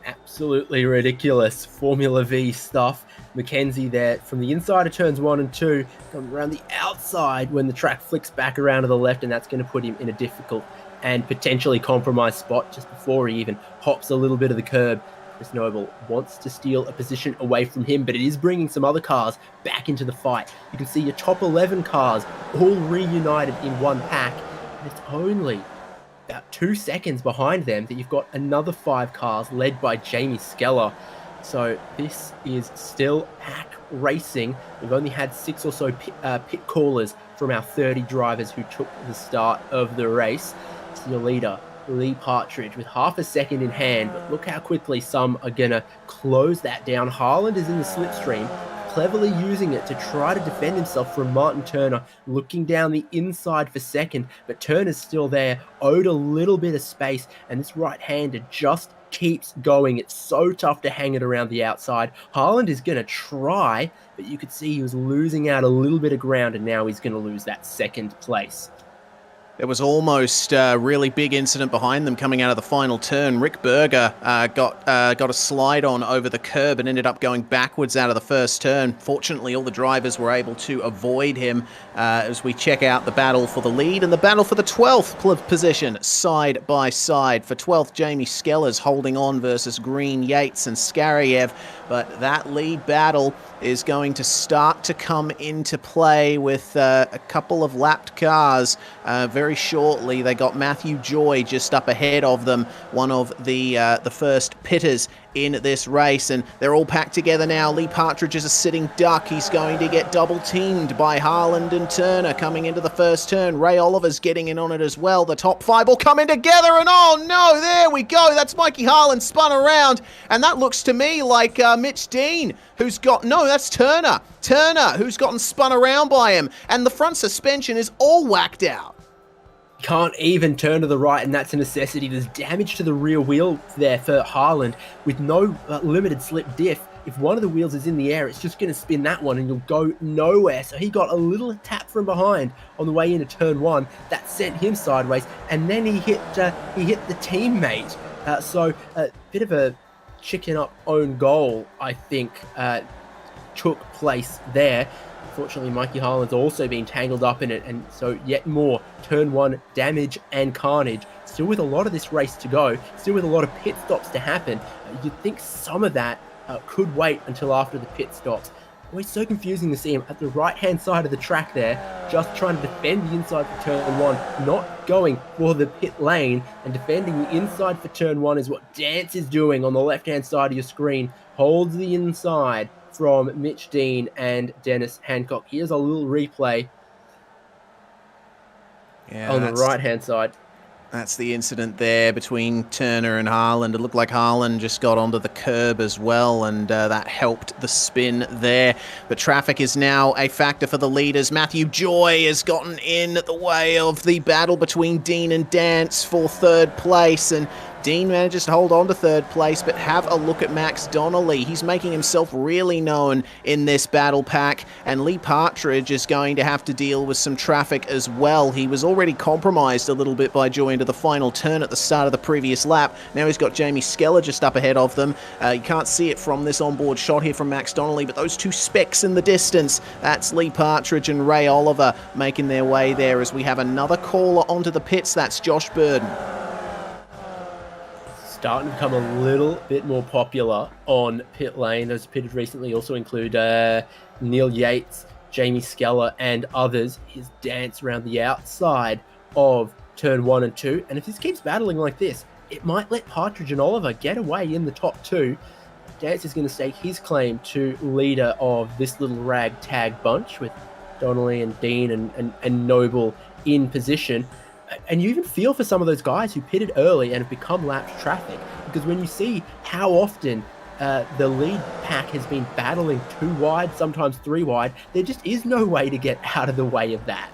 Absolutely ridiculous Formula V stuff. McKenzie there from the inside of turns 1 and 2, coming around the outside when the track flicks back around to the left, and that's going to put him in a difficult and potentially compromised spot just before he even hops a little bit of the curb. Chris Noble wants to steal a position away from him, but it is bringing some other cars back into the fight. You can see your top 11 cars all reunited in one pack, and it's only about 2 seconds behind them that you've got another 5 cars led by Jamie Skeller. So this is still pack racing. We've only had 6 or so pit callers from our 30 drivers who took the start of the race. It's your leader, Lee Partridge, with half a second in hand, but look how quickly some are gonna close that down. Harland is in the slipstream, cleverly using it to try to defend himself from Martin Turner, looking down the inside for second, but Turner's still there, owed a little bit of space, and this right-hander just keeps going. It's so tough to hang it around the outside. Harland is going to try, but you could see he was losing out a little bit of ground, and now he's going to lose that second place.
There was almost a really big incident behind them coming out of the final turn. Rick Berger got a slide on over the curb and ended up going backwards out of the first turn. Fortunately, all the drivers were able to avoid him as we check out the battle for the lead and the battle for the 12th position side by side. For 12th, Jamie Skeller's holding on versus Green, Yates and Skaryev. But that lead battle is going to start to come into play with a couple of lapped cars very shortly. They got Matthew Joy just up ahead of them, one of the first pitters in this race, and they're all packed together now. Lee Partridge is a sitting duck. He's going to get double teamed by Harland and Turner coming into the first turn. Ray Oliver's getting in on it as well. The top 5 will come in together, and oh no, there we go. That's Mikey Harland spun around, and that looks to me like Mitch Dean, who's got, no, that's Turner, who's gotten spun around by him, and the front suspension is all whacked out.
Can't even turn to the right, and that's a necessity. There's damage to the rear wheel there for Harland with no limited slip diff. If one of the wheels is in the air, it's just going to spin that one and you'll go nowhere. So he got a little tap from behind on the way into turn 1. That sent him sideways, and then he hit the teammate. So a bit of a chicken up own goal, I think. took place there. Unfortunately, Mikey Harlan's also been tangled up in it, and so yet more turn 1 damage and carnage. Still with a lot of this race to go, still with a lot of pit stops to happen. You'd think some of that could wait until after the pit stops. Always so confusing to see him at the right-hand side of the track there, just trying to defend the inside for turn 1, not going for the pit lane, and defending the inside for turn 1 is what Dance is doing on the left-hand side of your screen. Holds the inside from Mitch Dean and Dennis Hancock. Here's a little replay on the right-hand side.
That's the incident there between Turner and Harlan. It looked like Harlan just got onto the curb as well, and that helped the spin there. But traffic is now a factor for the leaders. Matthew Joy has gotten in the way of the battle between Dean and Dance for third place, and Dean manages to hold on to third place, but have a look at Max Donnelly. He's making himself really known in this battle pack, and Lee Partridge is going to have to deal with some traffic as well. He was already compromised a little bit by joy into the final turn at the start of the previous lap. Now he's got Jamie Skeller just up ahead of them. You can't see it from this onboard shot here from Max Donnelly, but those two specks in the distance, that's Lee Partridge and Ray Oliver making their way there as we have another caller onto the pits. That's Josh Burden.
Starting to become a little bit more popular on pit lane. Those pitted recently also include Neil Yates, Jamie Skeller, and others. His Dance around the outside of turn 1 and 2. And if this keeps battling like this, it might let Partridge and Oliver get away in the top 2. Dance is going to stake his claim to leader of this little ragtag bunch with Donnelly and Dean and Noble in position. And you even feel for some of those guys who pitted early and have become lapped traffic, because when you see how often the lead pack has been battling 2 wide, sometimes 3 wide, there just is no way to get out of the way of that.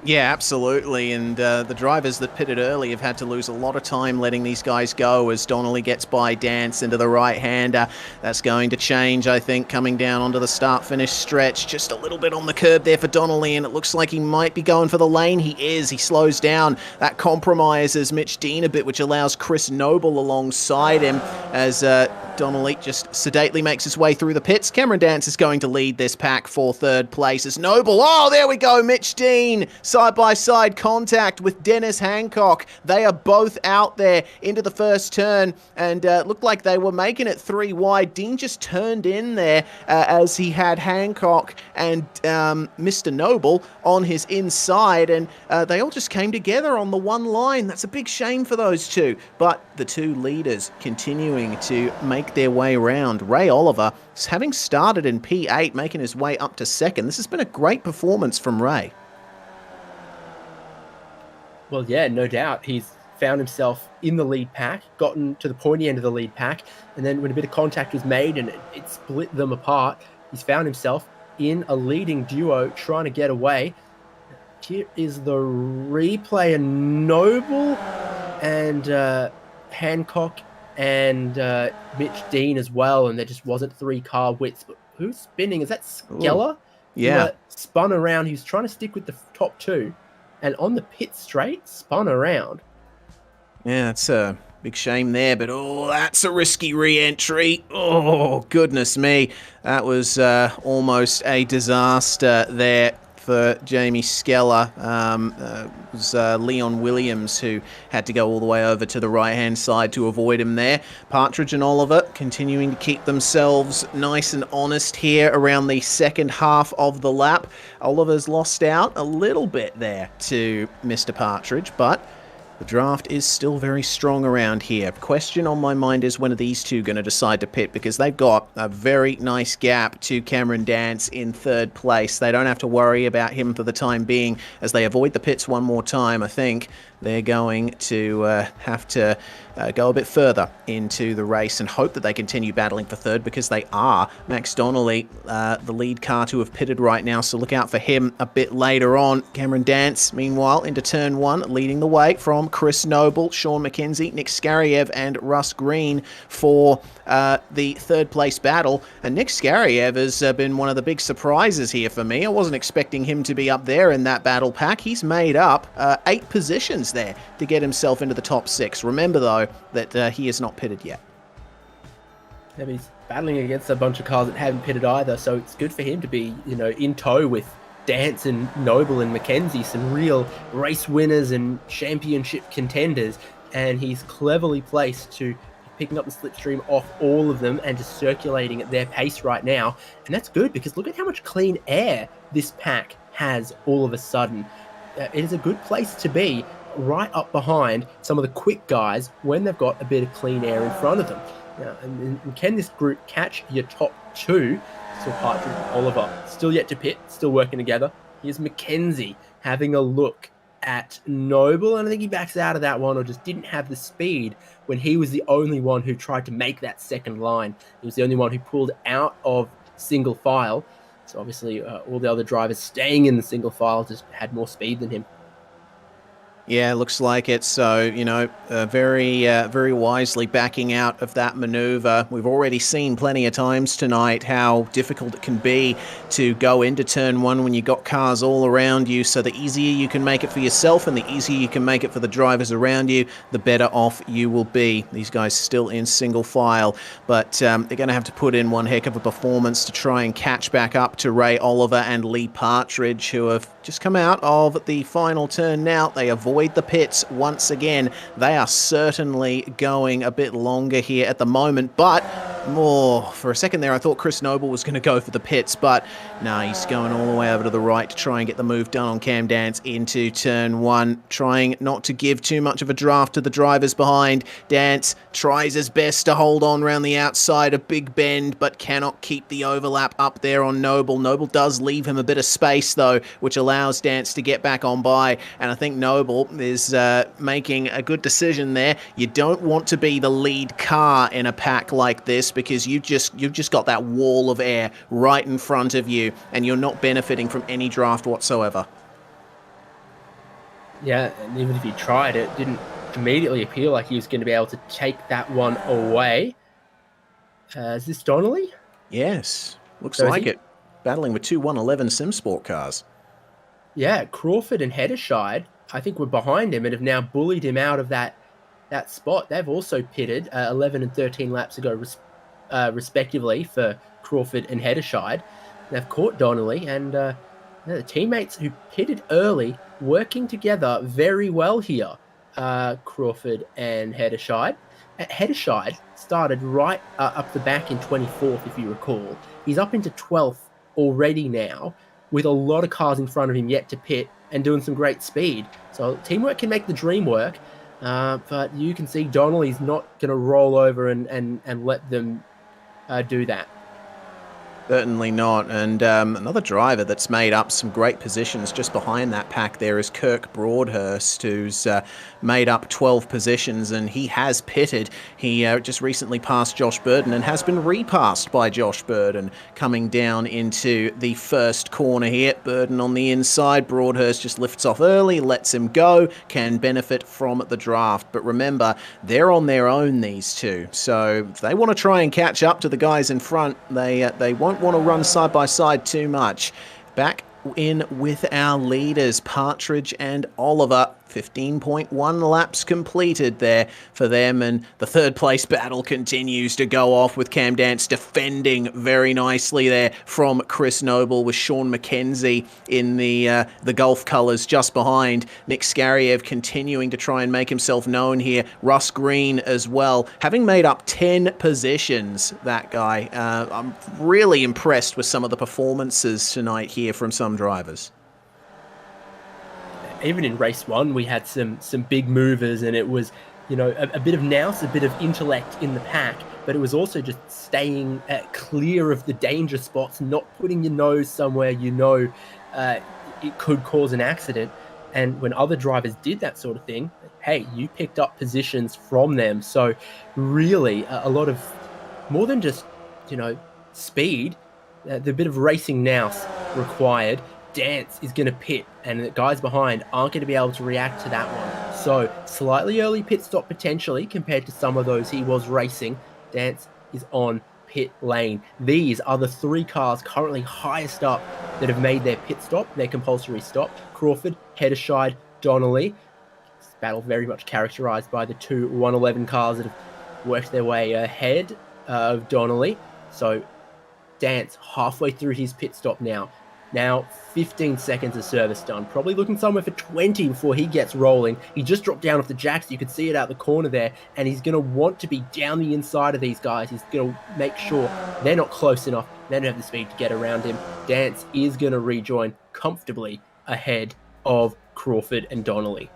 Yeah, absolutely, and the drivers that pitted early have had to lose a lot of time letting these guys go as Donnelly gets by Dance into the right-hander. That's going to change, I think, coming down onto the start-finish stretch. Just a little bit on the curb there for Donnelly, and it looks like he might be going for the lane. He is. He slows down. That compromises Mitch Dean a bit, which allows Chris Noble alongside him as Donnelly just sedately makes his way through the pits. Cameron Dance is going to lead this pack for third place as Noble. Oh, there we go, Mitch Dean. Side-by-side contact with Dennis Hancock. They are both out there into the first turn, and looked like they were making it 3 wide. Dean just turned in there as he had Hancock and Mr. Noble on his inside, and they all just came together on the one line. That's a big shame for those two, but the two leaders continuing to make their way around. Ray Oliver, having started in P8, making his way up to second. This has been a great performance from Ray.
Well, yeah, no doubt. He's found himself in the lead pack, gotten to the pointy end of the lead pack, and then when a bit of contact was made and it split them apart, he's found himself in a leading duo trying to get away. Here is the replay, and Noble and Hancock and Mitch Dean as well, and there just wasn't 3 car widths. But who's spinning? Is that Skeller?
Ooh, yeah.
Spun around. He was trying to stick with the top 2. And on the pit straight, spun around.
Yeah, it's a big shame there, but that's a risky re-entry. Oh, goodness me. That was almost a disaster there for Jamie Skeller. It was Leon Williams who had to go all the way over to the right-hand side to avoid him there. Partridge and Oliver continuing to keep themselves nice and honest here around the second half of the lap. Oliver's lost out a little bit there to Mr. Partridge, but the draft is still very strong around here. Question on my mind is, when are these two going to decide to pit? Because they've got a very nice gap to Cameron Dance in third place. They don't have to worry about him for the time being as they avoid the pits one more time. I think they're going to have to go a bit further into the race and hope that they continue battling for third, because they are. Max Donnelly, the lead car to have pitted right now, so look out for him a bit later on. Cameron Dance, meanwhile, into turn 1, leading the way from Chris Noble, Sean McKenzie, Nick Skariev, and Russ Green for the third place battle. And Nick Skariev has been one of the big surprises here for me. I wasn't expecting him to be up there in that battle pack. He's made up 8 positions there to get himself into the top 6. Remember, though, that he is not pitted yet.
Yeah, but he's battling against a bunch of cars that haven't pitted either, so it's good for him to be, in tow with Dance and Noble and Mackenzie, some real race winners and championship contenders, and he's cleverly placed to picking up the slipstream off all of them and just circulating at their pace right now. And that's good because look at how much clean air this pack has all of a sudden. It is a good place to be, right up behind some of the quick guys when they've got a bit of clean air in front of them. Now, and can this group catch your top two? Still Partridge and Oliver, still yet to pit, still working together. Here's Mackenzie having a look at Noble, and I think he backs out of that one or just didn't have the speed when he was the only one who tried to make that second line. He was the only one who pulled out of single file. So obviously all the other drivers staying in the single file just had more speed than him.
Yeah, looks like it. So, very wisely backing out of that maneuver. We've already seen plenty of times tonight how difficult it can be to go into turn one when you've got cars all around you. So the easier you can make it for yourself and the easier you can make it for the drivers around you, the better off you will be. These guys still in single file, but they're going to have to put in one heck of a performance to try and catch back up to Ray Oliver and Lee Partridge, who have just come out of the final turn now. They avoid the pits once again. They are certainly going a bit longer here at the moment, but for a second there I thought Chris Noble was going to go for the pits, but no, he's going all the way over to the right to try and get the move done on Cam Dance into turn one, trying not to give too much of a draft to the drivers behind. Dance tries his best to hold on around the outside of Big Bend, but cannot keep the overlap up there on Noble. Noble does leave him a bit of space though, which allows Dance to get back on by, and I think Noble is making a good decision there. You don't want to be the lead car in a pack like this because you've just got that wall of air right in front of you and you're not benefiting from any draft whatsoever.
Yeah, and even if he tried, it didn't immediately appear like he was going to be able to take that one away. Is this Donnelly?
Yes, looks like it. Battling with two 111 SimSport cars.
Yeah, Crawford and Heddershide, I think, were behind him and have now bullied him out of that spot. They've also pitted 11 and 13 laps ago, respectively, for Crawford and Heddershide. They've caught Donnelly, and the teammates who pitted early working together very well here, Crawford and Heddershide. Heddershide started right up the back in 24th, if you recall. He's up into 12th already now, with a lot of cars in front of him yet to pit and doing some great speed. So teamwork can make the dream work, but you can see Donnelly's not going to roll over and let them do that.
Certainly not. And another driver that's made up some great positions just behind that pack there is Kirk Broadhurst, who's made up 12 positions, and he has pitted. He just recently passed Josh Burden and has been repassed by Josh Burden coming down into the first corner here. Burden on the inside. Broadhurst just lifts off early, lets him go, can benefit from the draft. But remember, they're on their own, these two. So if they want to try and catch up to the guys in front, they won't want to run side by side too much. Back in with our leaders, Partridge and Oliver. 15.1 laps completed there for them, and the third place battle continues to go off with Cam Dance defending very nicely there from Chris Noble, with Sean Mackenzie in the Gulf colours just behind. Nick Skariev continuing to try and make himself known here. Russ Green as well, having made up 10 positions, that guy. I'm really impressed with some of the performances tonight here from some drivers.
Even in race one, we had some big movers, and it was, a bit of nous, a bit of intellect in the pack, but it was also just staying clear of the danger spots, not putting your nose somewhere it could cause an accident. And when other drivers did that sort of thing, hey, you picked up positions from them. So really a lot of more than just, speed, the bit of racing nous required. Dance is going to pit, and the guys behind aren't going to be able to react to that one. So slightly early pit stop potentially compared to some of those he was racing. Dance is on pit lane. These are the three cars currently highest up that have made their pit stop, their compulsory stop. Crawford, Heddershide, Donnelly. This battle very much characterized by the two 111 cars that have worked their way ahead. of Donnelly. So Dance halfway through his pit stop now. Now 15 seconds of service done. Probably looking somewhere for 20 before he gets rolling. He just dropped down off the jacks. You could see it out the corner there. And he's going to want to be down the inside of these guys. He's going to make sure they're not close enough. They don't have the speed to get around him. Dance is going to rejoin comfortably ahead of Crawford and Donnelly.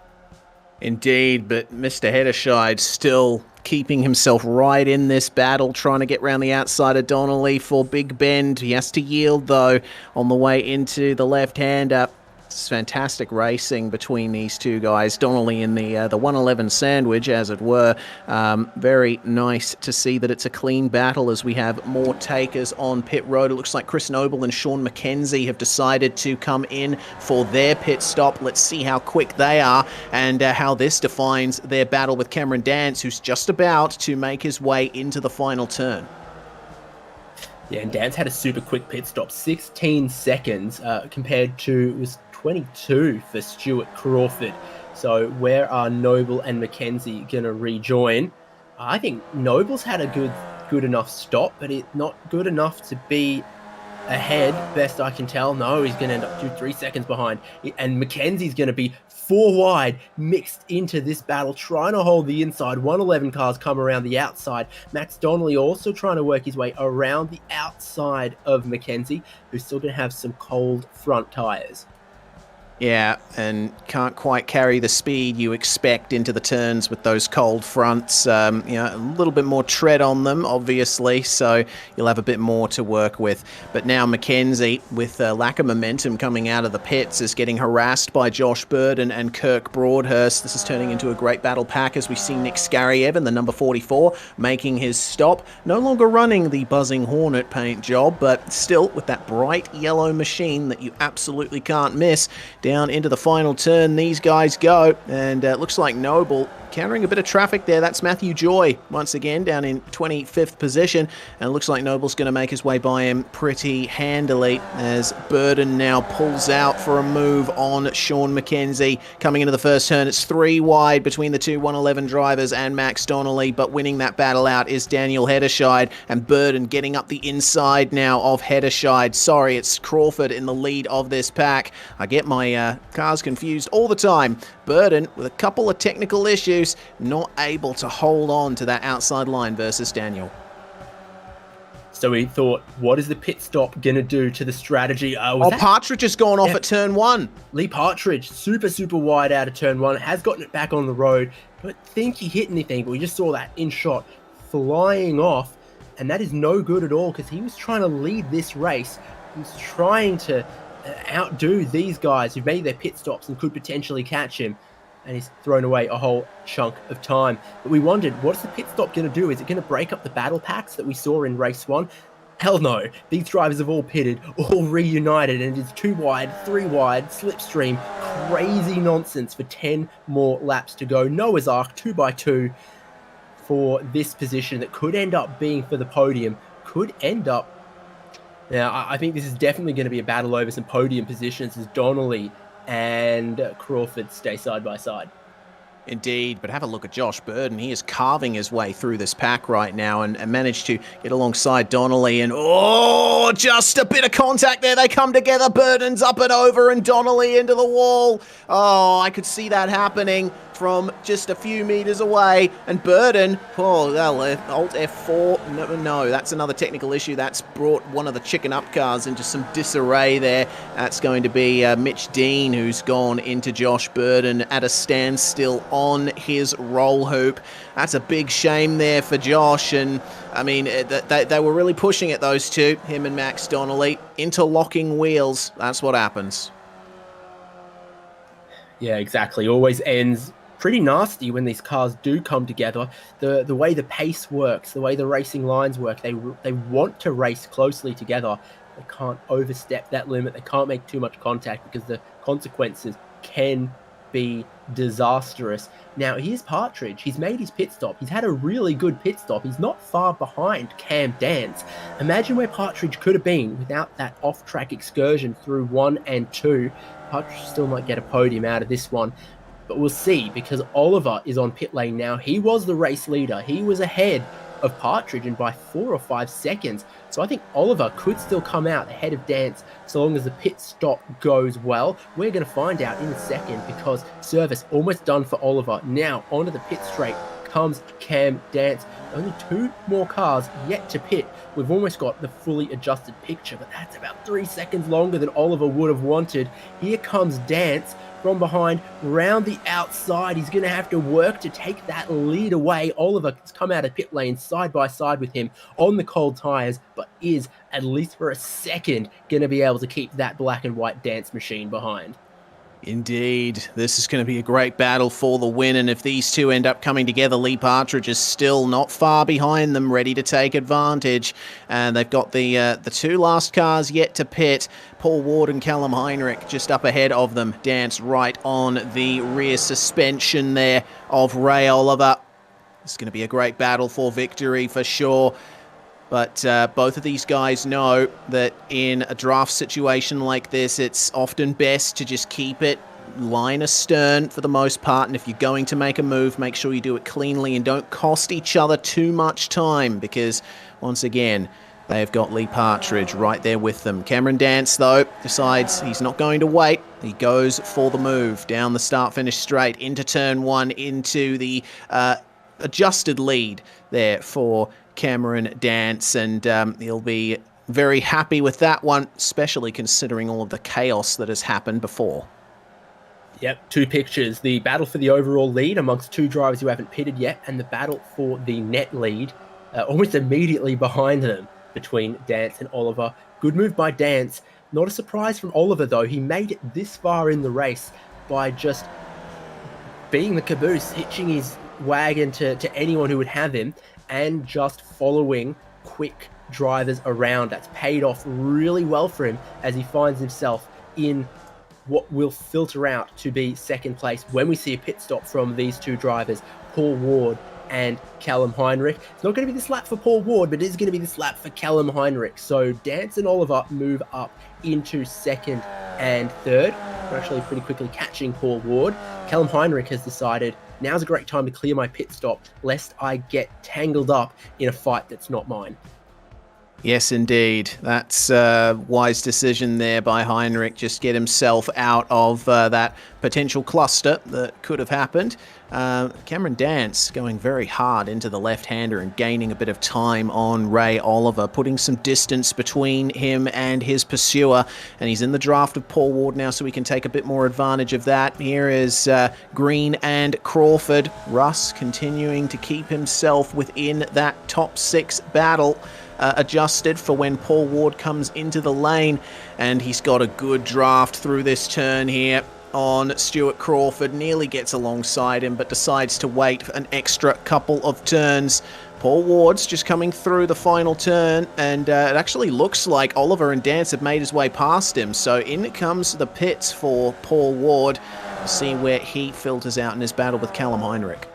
Indeed, but Mr. Hedderscheid still keeping himself right in this battle, trying to get round the outside of Donnelly for Big Bend. He has to yield, though, on the way into the left-hander. It's fantastic racing between these two guys. Donnelly in the 111 sandwich, as it were. Very nice to see that it's a clean battle as we have more takers on pit road. It looks like Chris Noble and Sean McKenzie have decided to come in for their pit stop. Let's see how quick they are and how this defines their battle with Cameron Dance, who's just about to make his way into the final turn.
Yeah, and Dance had a super quick pit stop, 16 seconds compared to, it was 22 for Stuart Crawford. So where are Noble and McKenzie going to rejoin? I think Noble's had a good enough stop, but it's not good enough to be ahead, best I can tell. No, he's going to end up 2-3 seconds behind. And McKenzie's going to be 4 wide, mixed into this battle, trying to hold the inside. 111 cars come around the outside. Max Donnelly also trying to work his way around the outside of McKenzie, who's still going to have some cold front tyres.
Yeah, and can't quite carry the speed you expect into the turns with those cold fronts. A little bit more tread on them, obviously, so you'll have a bit more to work with. But now McKenzie, with lack of momentum coming out of the pits, is getting harassed by Josh Burden and Kirk Broadhurst. This is turning into a great battle pack as we see Nick Scarrievan, the number 44, making his stop. No longer running the Buzzing Hornet paint job, but still with that bright yellow machine that you absolutely can't miss. Down into the final turn, these guys go, and it looks like Noble countering a bit of traffic there. That's Matthew Joy once again down in 25th position, and it looks like Noble's going to make his way by him pretty handily as Burden now pulls out for a move on Sean McKenzie. Coming into the first turn, it's 3 wide between the two 111 drivers and Max Donnelly, but winning that battle out is Daniel Hedderscheid, and Burden getting up the inside now of Hedderscheid. Sorry, it's Crawford in the lead of this pack. I get my cars confused all the time. Burden, with a couple of technical issues, not able to hold on to that outside line versus Daniel.
So we thought, what is the pit stop going to do to the strategy?
Partridge has gone off at turn 1.
Lee Partridge, super wide out of turn 1, has gotten it back on the road. Don't think he hit anything, but we just saw that in shot flying off, and that is no good at all because he was trying to lead this race. He was trying to outdo these guys who've made their pit stops and could potentially catch him, and he's thrown away a whole chunk of time. But we wondered, what's the pit stop going to do? Is it going to break up the battle packs that we saw in race 1? Hell no. These drivers have all pitted, all reunited, and it's 2 wide, 3 wide, slipstream, crazy nonsense for 10 more laps to go. Noah's Ark 2x2 for this position that could end up being for the podium, could end up. Now, I think this is definitely going to be a battle over some podium positions as Donnelly and Crawford stay side by side.
Indeed, but have a look at Josh Burden. He is carving his way through this pack right now and managed to get alongside Donnelly. And, just a bit of contact there. They come together. Burden's up and over and Donnelly into the wall. Oh, I could see that happening from just a few meters away. And Burden, Alt F4. No, that's another technical issue. That's brought one of the chicken up cars into some disarray there. That's going to be Mitch Dean, who's gone into Josh Burden at a standstill on his roll hoop. That's a big shame there for Josh. And I mean, they were really pushing it, those two, him and Max Donnelly. Interlocking wheels. That's what happens.
Yeah, exactly. Always ends pretty nasty when these cars do come together. The way the pace works, the way the racing lines work, they want to race closely together. They can't overstep that limit. They can't make too much contact because the consequences can be disastrous. Now, here's Partridge. He's made his pit stop. He's had a really good pit stop. He's not far behind Cam Dance. Imagine where Partridge could have been without that off-track excursion through 1 and 2. Partridge still might get a podium out of this one. But we'll see, because Oliver is on pit lane now. He was the race leader. He was ahead of Partridge and by 4 or 5 seconds. So I think Oliver could still come out ahead of Dance so long as the pit stop goes well. We're going to find out in a second because service almost done for Oliver. Now onto the pit straight comes Cam Dance. Only 2 more cars yet to pit. We've almost got the fully adjusted picture, but that's about 3 seconds longer than Oliver would have wanted. Here comes Dance from behind, round the outside. He's going to have to work to take that lead away. Oliver has come out of pit lane side by side with him on the cold tyres, but is, at least for a second, going to be able to keep that black and white Dance machine behind.
Indeed, this is going to be a great battle for the win, and if these two end up coming together, Lee Partridge is still not far behind them, ready to take advantage, and they've got the 2 last cars yet to pit. Paul Ward and Callum Heinrich just up ahead of them. Dance right on the rear suspension there of Ray Oliver. It's going to be a great battle for victory for sure. But both of these guys know that in a draft situation like this, it's often best to just keep it line astern for the most part. And if you're going to make a move, make sure you do it cleanly and don't cost each other too much time because, once again, they've got Lee Partridge right there with them. Cameron Dance, though, decides he's not going to wait. He goes for the move down the start-finish straight into turn 1 into the adjusted lead there for Cameron Dance, and he'll be very happy with that one, especially considering all of the chaos that has happened before.
Yep, 2 pictures. The battle for the overall lead amongst 2 drivers who haven't pitted yet, and the battle for the net lead almost immediately behind them between Dance and Oliver. Good move by Dance. Not a surprise from Oliver, though. He made it this far in the race by just being the caboose, hitching his wagon to anyone who would have him, and just following quick drivers around. That's paid off really well for him as he finds himself in what will filter out to be second place when we see a pit stop from these 2 drivers, Paul Ward and Callum Heinrich. It's not going to be this lap for Paul Ward, but it is going to be this lap for Callum Heinrich. So Dance and Oliver move up into 2nd and 3rd. We're actually pretty quickly catching Paul Ward. Callum Heinrich has decided now's a great time to clear my pit stop, lest I get tangled up in a fight that's not mine.
Yes, indeed. That's a wise decision there by Heinrich. Just get himself out of that potential cluster that could have happened. Cameron Dance going very hard into the left-hander and gaining a bit of time on Ray Oliver, putting some distance between him and his pursuer. And he's in the draft of Paul Ward now, so we can take a bit more advantage of that. Here is Green and Crawford. Russ continuing to keep himself within that top 6 battle. Adjusted for when Paul Ward comes into the lane, and he's got a good draft through this turn here on Stuart Crawford. Nearly gets alongside him, but decides to wait an extra couple of turns. Paul Ward's just coming through the final turn, and it actually looks like Oliver and Dance have made his way past him. So in comes the pits for Paul Ward. We'll see where he filters out in his battle with Callum Heinrich.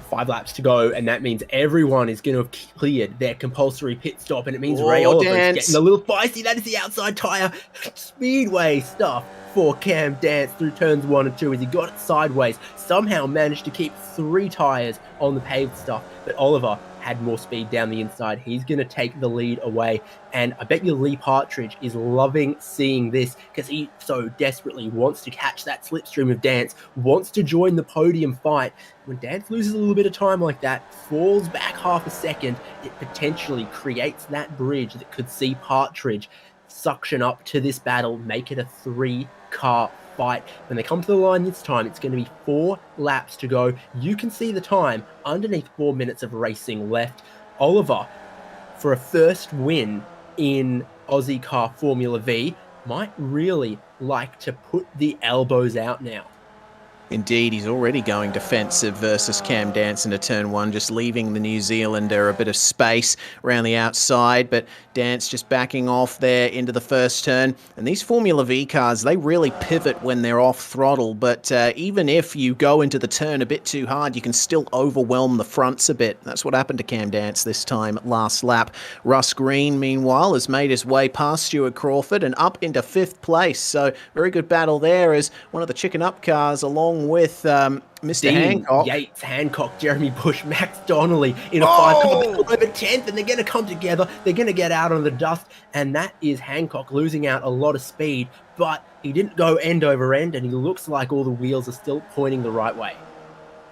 5 laps to go, and that means everyone is going to have cleared their compulsory pit stop, and it means
Oh,
Ray Oliver
Dance.
is getting a little feisty. That is the outside tyre speedway stuff for Cam Dance through turns 1 and 2 as he got it sideways. Somehow managed to keep 3 tyres on the paved stuff, but Oliver had more speed down the inside. He's going to take the lead away, and I bet you Lee Partridge is loving seeing this because he so desperately wants to catch that slipstream of Dance, wants to join the podium fight. When Dance loses a little bit of time like that, falls back half a second, it potentially creates that bridge that could see Partridge suction up to this battle, make it a 3-car fight. When they come to the line this time, it's going to be 4 laps to go. You can see the time underneath 4 minutes of racing left. Oliver, for a first win in OZICAR Formula V, might really like to put the elbows out now.
Indeed, he's already going defensive versus Cam Dance into turn 1, just leaving the New Zealander a bit of space around the outside, but Dance just backing off there into the first turn. And these Formula V cars, they really pivot when they're off throttle, but even if you go into the turn a bit too hard, you can still overwhelm the fronts a bit. That's what happened to Cam Dance this time last lap. Russ Green, meanwhile, has made his way past Stuart Crawford and up into 5th place, so very good battle there as one of the chicken up cars along with Mr.
Dean,
Hancock.
Yates, Hancock, Jeremy Bush, Max Donnelly in a 5-car battle over 10th, and they're going to come together. They're going to get out on the dust, and that is Hancock losing out a lot of speed, but he didn't go end over end, and he looks like all the wheels are still pointing the right way.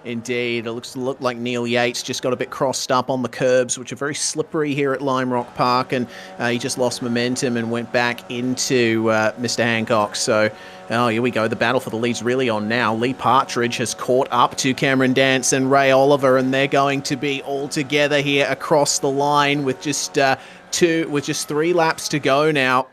Indeed, it looks like Neil Yates just got a bit crossed up on the curbs, which are very slippery here at Limerock Park, and he just lost momentum and went back into Mr. Hancock. So, here we go. The battle for the lead's really on now. Lee Partridge has caught up to Cameron Dance and Ray Oliver, and they're going to be all together here across the line with just 3 laps to go now.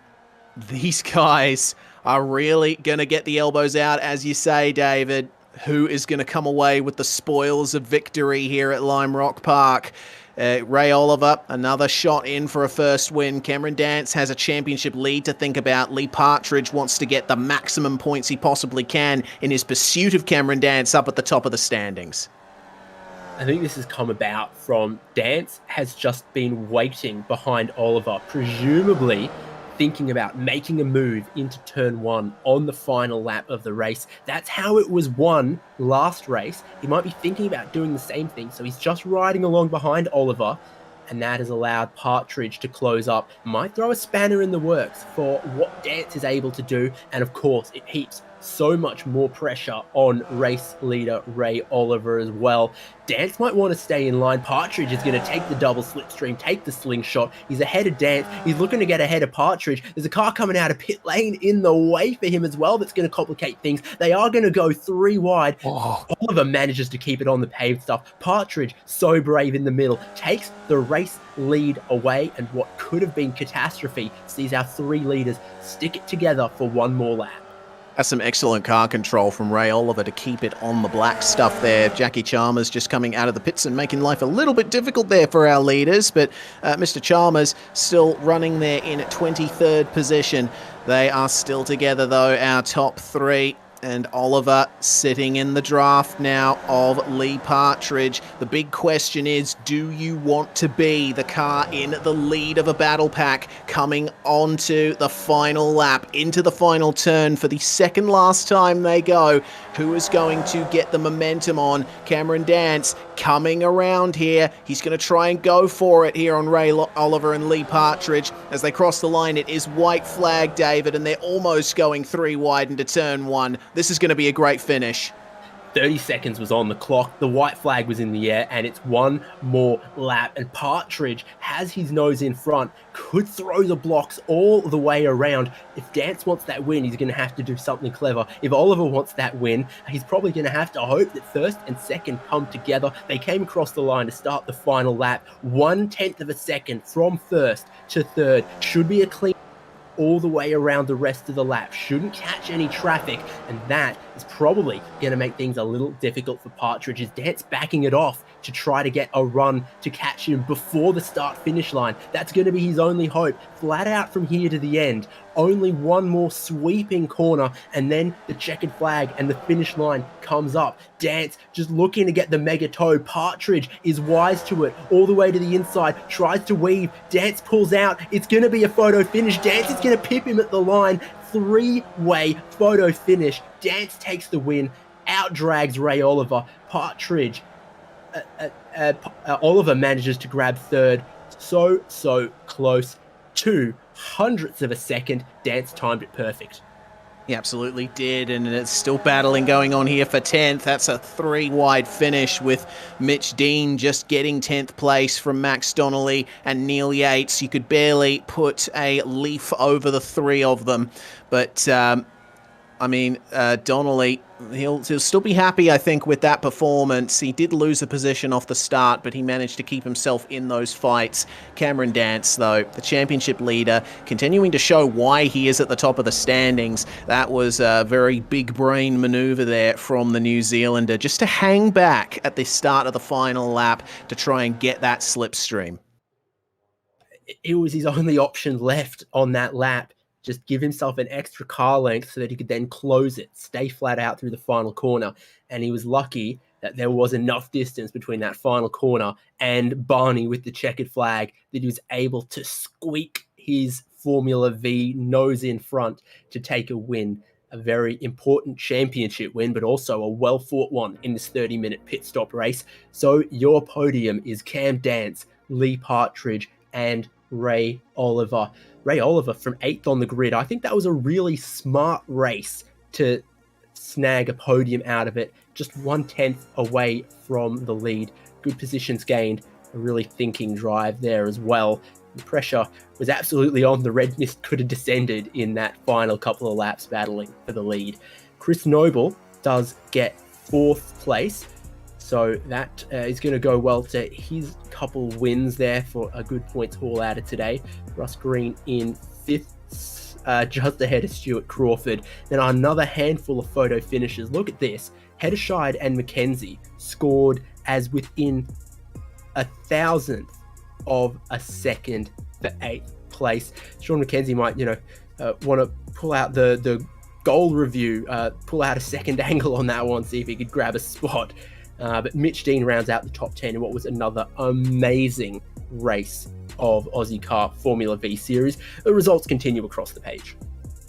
These guys are really going to get the elbows out, as you say, David. Who is going to come away with the spoils of victory here at Limerock Park? Ray Oliver, another shot in for a first win. Cameron Dance has a championship lead to think about. Lee Partridge wants to get the maximum points he possibly can in his pursuit of Cameron Dance up at the top of the standings.
I think this has come about from Dance has just been waiting behind Oliver, presumably thinking about making a move into turn 1 on the final lap of the race. That's how it was won last race. He might be thinking about doing the same thing, so he's just riding along behind Oliver, and that has allowed Partridge to close up. Might throw a spanner in the works for what Dance is able to do, and of course it heaps so much more pressure on race leader Ray Oliver as well. Dance might want to stay in line. Partridge is going to take the double slipstream, take the slingshot. He's ahead of Dance. He's looking to get ahead of Partridge. There's a car coming out of pit lane in the way for him as well that's going to complicate things. They are going to go 3 wide. Oliver manages to keep it on the paved stuff. Partridge, so brave in the middle, takes the race lead away, and what could have been catastrophe sees our 3 leaders stick it together for 1 more lap.
That's some excellent car control from Ray Oliver to keep it on the black stuff there. Jackie Chalmers just coming out of the pits and making life a little bit difficult there for our leaders, but Mr. Chalmers still running there in 23rd position. They are still together though, our top 3. And Oliver sitting in the draft now of Lee Partridge. The big question is, do you want to be the car in the lead of a battle pack coming onto the final lap, into the final turn for the second last time they go? Who is going to get the momentum on? Cameron Dance coming around here. He's going to try and go for it here on Ray Oliver and Lee Partridge. As they cross the line, it is white flag, David, and they're almost going 3 wide into turn 1. This is going to be a great finish.
30 seconds was on the clock, the white flag was in the air, and it's 1 more lap, and Partridge has his nose in front, could throw the blocks all the way around. If Dance wants that win, he's going to have to do something clever. If Oliver wants that win, he's probably going to have to hope that first and second come together. They came across the line to start the final lap. 1/10 of a second from first to third. Should be a clean all the way around the rest of the lap. Shouldn't catch any traffic, and that is probably going to make things a little difficult for Partridge. Is Dance backing it off to try to get a run to catch him before the start-finish line? That's going to be his only hope. Flat out from here to the end. Only 1 more sweeping corner, and then the checkered flag and the finish line comes up. Dance just looking to get the mega toe. Partridge is wise to it. All the way to the inside. Tries to weave. Dance pulls out. It's going to be a photo finish. Dance is going to pip him at the line. 3-way photo finish. Dance takes the win. Out-drags Ray Oliver. Partridge. Oliver manages to grab third. So close. 0.02 of a second. Dance timed it perfect.
He absolutely did, and it's still battling going on here for 10th. That's a 3-wide finish with Mitch Dean just getting 10th place from Max Donnelly and Neil Yates. You could barely put a leaf over the 3 of them, but Donnelly, he'll still be happy, I think, with that performance. He did lose a position off the start, but he managed to keep himself in those fights. Cameron Dance, though, the championship leader, continuing to show why he is at the top of the standings. That was a very big brain maneuver there from the New Zealander, just to hang back at the start of the final lap to try and get that slipstream.
It was his only option left on that lap. Just give himself an extra car length so that he could then close it, stay flat out through the final corner. And he was lucky that there was enough distance between that final corner and Barney with the checkered flag that he was able to squeak his Formula V nose in front to take a win. a very important championship win, but also a well-fought one in this 30-minute pit stop race. So your podium is Cam Dance, Lee Partridge, and Ray Oliver. Ray Oliver from 8th on the grid. I think that was a really smart race to snag a podium out of it, just 1/10 away from the lead. Good positions gained, a really thinking drive there as well. The pressure was absolutely on. The red mist could have descended in that final couple of laps battling for the lead. Chris Noble does get 4th place, so that is going to go well to his couple wins there for a good points haul out of today. Russ Green in 5th, just ahead of Stuart Crawford. Then another handful of photo finishes. Look at this. Hedderscheid and McKenzie scored as within 1,000th of a second for 8th place. Sean McKenzie might, want to pull out the goal review, pull out a second angle on that one, see if he could grab a spot. But Mitch Dean rounds out the top 10 in what was another amazing race of OZICAR Formula Vee Series. The results continue across the page.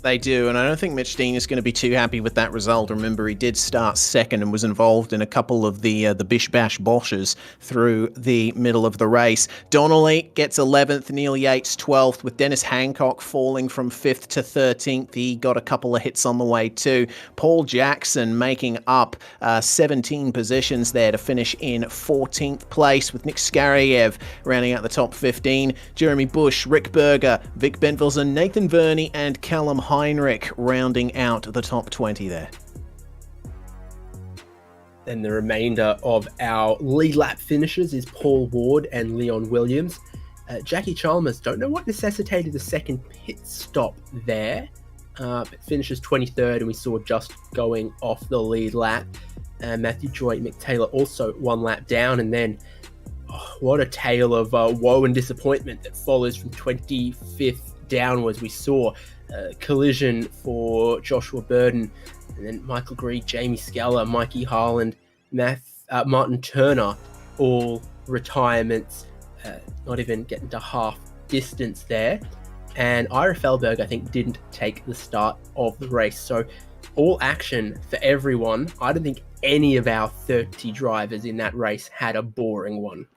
They do, and I don't think Mitch Dean is going to be too happy with that result. Remember, he did start second and was involved in a couple of the bish bash boshes through the middle of the race. Donnelly gets 11th, Neil Yates 12th, with Dennis Hancock falling from 5th to 13th. He got a couple of hits on the way too. Paul Jackson making up 17 positions there to finish in 14th place, with Nick Skaryev rounding out the top 15. Jeremy Bush, Rick Berger, Vic Bentvelsen, Nathan Verney, and Callum Heinrich rounding out the top 20 there.
Then the remainder of our lead lap finishers is Paul Ward and Leon Williams. Jackie Chalmers, don't know what necessitated the second pit stop there, but finishes 23rd, and we saw just going off the lead lap. Matthew Joy McTaylor also 1 lap down, and then what a tale of woe and disappointment that follows from 25th downwards. We saw collision for Joshua Burden, and then Michael Greig, Jamie Skeller, Mikey Harland, Martin Turner, all retirements, not even getting to half distance there. And Ira Felberg, I think, didn't take the start of the race. So all action for everyone. I don't think any of our 30 drivers in that race had a boring one.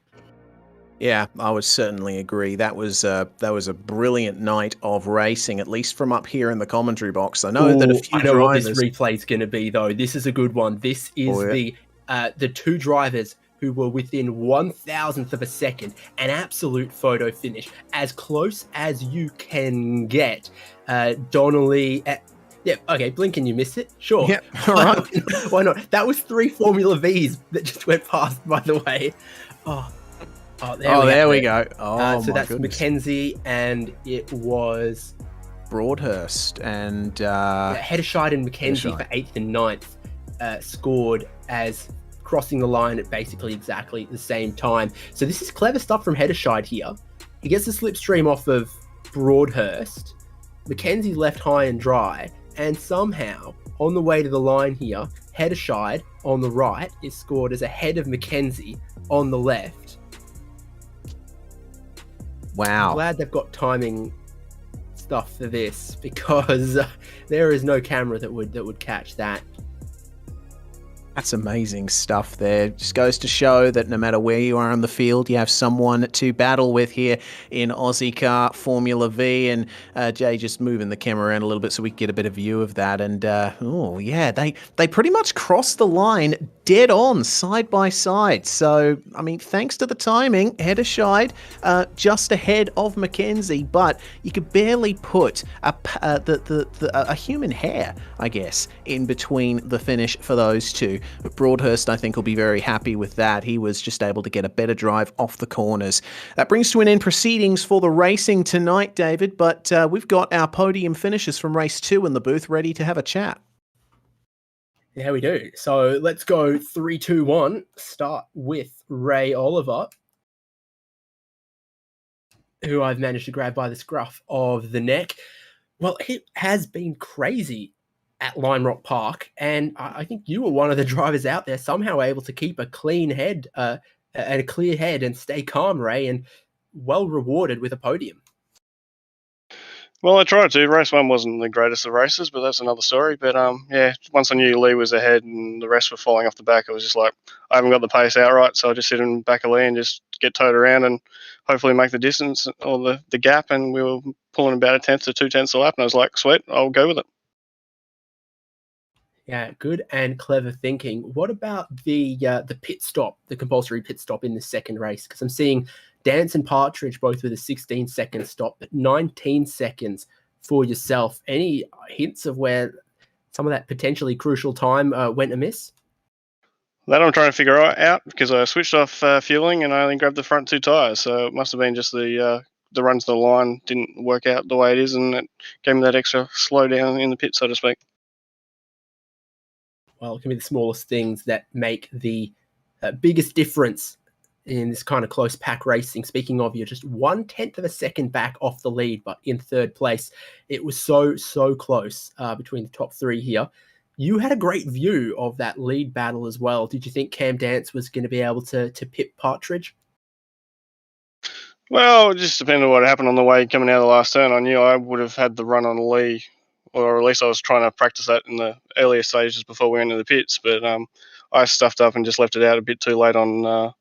Yeah, I would certainly agree. That was a brilliant night of racing, at least from up here in the commentary box. I know that a few drivers.
What this replay is going to be, though. This is a good one. This is the 2 drivers who were within 1,000th of a second, an absolute photo finish, as close as you can get. Donnelly. Yeah, okay, blink and you miss it. Sure.
Yeah, all right.
Why not? That was 3 Formula V's that just went past, by the way. There we go. So that's goodness. McKenzie, and it was
Broadhurst and
Hedderscheid and McKenzie for 8th and 9th scored as crossing the line at basically exactly the same time. So this is clever stuff from Hedderscheid here. He gets the slipstream off of Broadhurst. McKenzie's left high and dry, and somehow on the way to the line here, Hedderscheid on the right is scored as ahead of McKenzie on the left.
Wow.
I'm glad they've got timing stuff for this, because there is no camera that would catch that.
That's amazing stuff there. Just goes to show that no matter where you are on the field, you have someone to battle with here in OZICAR Formula Vee. And Jay just moving the camera around a little bit so we can get a better view of that. And they pretty much crossed the line dead on, side by side. So, I mean, thanks to the timing, Hedderscheid just ahead of McKenzie, but you could barely put a human hair, I guess, in between the finish for those two. But Broadhurst, I think, will be very happy with that. He was just able to get a better drive off the corners. That brings to an end proceedings for the racing tonight, David, but we've got our podium finishes from race 2 in the booth ready to have a chat.
Yeah, we do. So let's go 3, 2, 1. Start with Ray Oliver, who I've managed to grab by the scruff of the neck. Well, it has been crazy at Limerock Park, and I think you were one of the drivers out there somehow able to keep a clean head and a clear head and stay calm, Ray, and well rewarded with a podium.
Well, I tried to. Race 1 wasn't the greatest of races, but that's another story. But yeah, once I knew Lee was ahead and the rest were falling off the back, it was just like, I haven't got the pace outright, so I just sit in back of Lee and just get towed around and hopefully make the distance or the gap. And we were pulling about a tenth to 2/10 a lap, and I was like, sweet, I'll go with it.
Yeah, good and clever thinking. What about the pit stop, the compulsory pit stop in the second race? Because I'm seeing Dance and Partridge both with a 16-second stop, but 19 seconds for yourself. Any hints of where some of that potentially crucial time went amiss?
That I'm trying to figure out because I switched off fueling and I only grabbed the front 2 tyres, so it must have been just the run to the line didn't work out the way it is, and it gave me that extra slowdown in the pit, so to speak.
Well, it can be the smallest things that make the biggest difference in this kind of close pack racing. Speaking of, you're just 1/10 of a second back off the lead, but in third place. It was so close between the top 3 here. You had a great view of that lead battle as well. Did you think Cam Dance was going to be able to pip Partridge?
Well, it just depended on what happened on the way coming out of the last turn. I knew I would have had the run on Lee, or at least I was trying to practice that in the earlier stages before we went into the pits. But I stuffed up and just left it out a bit too late on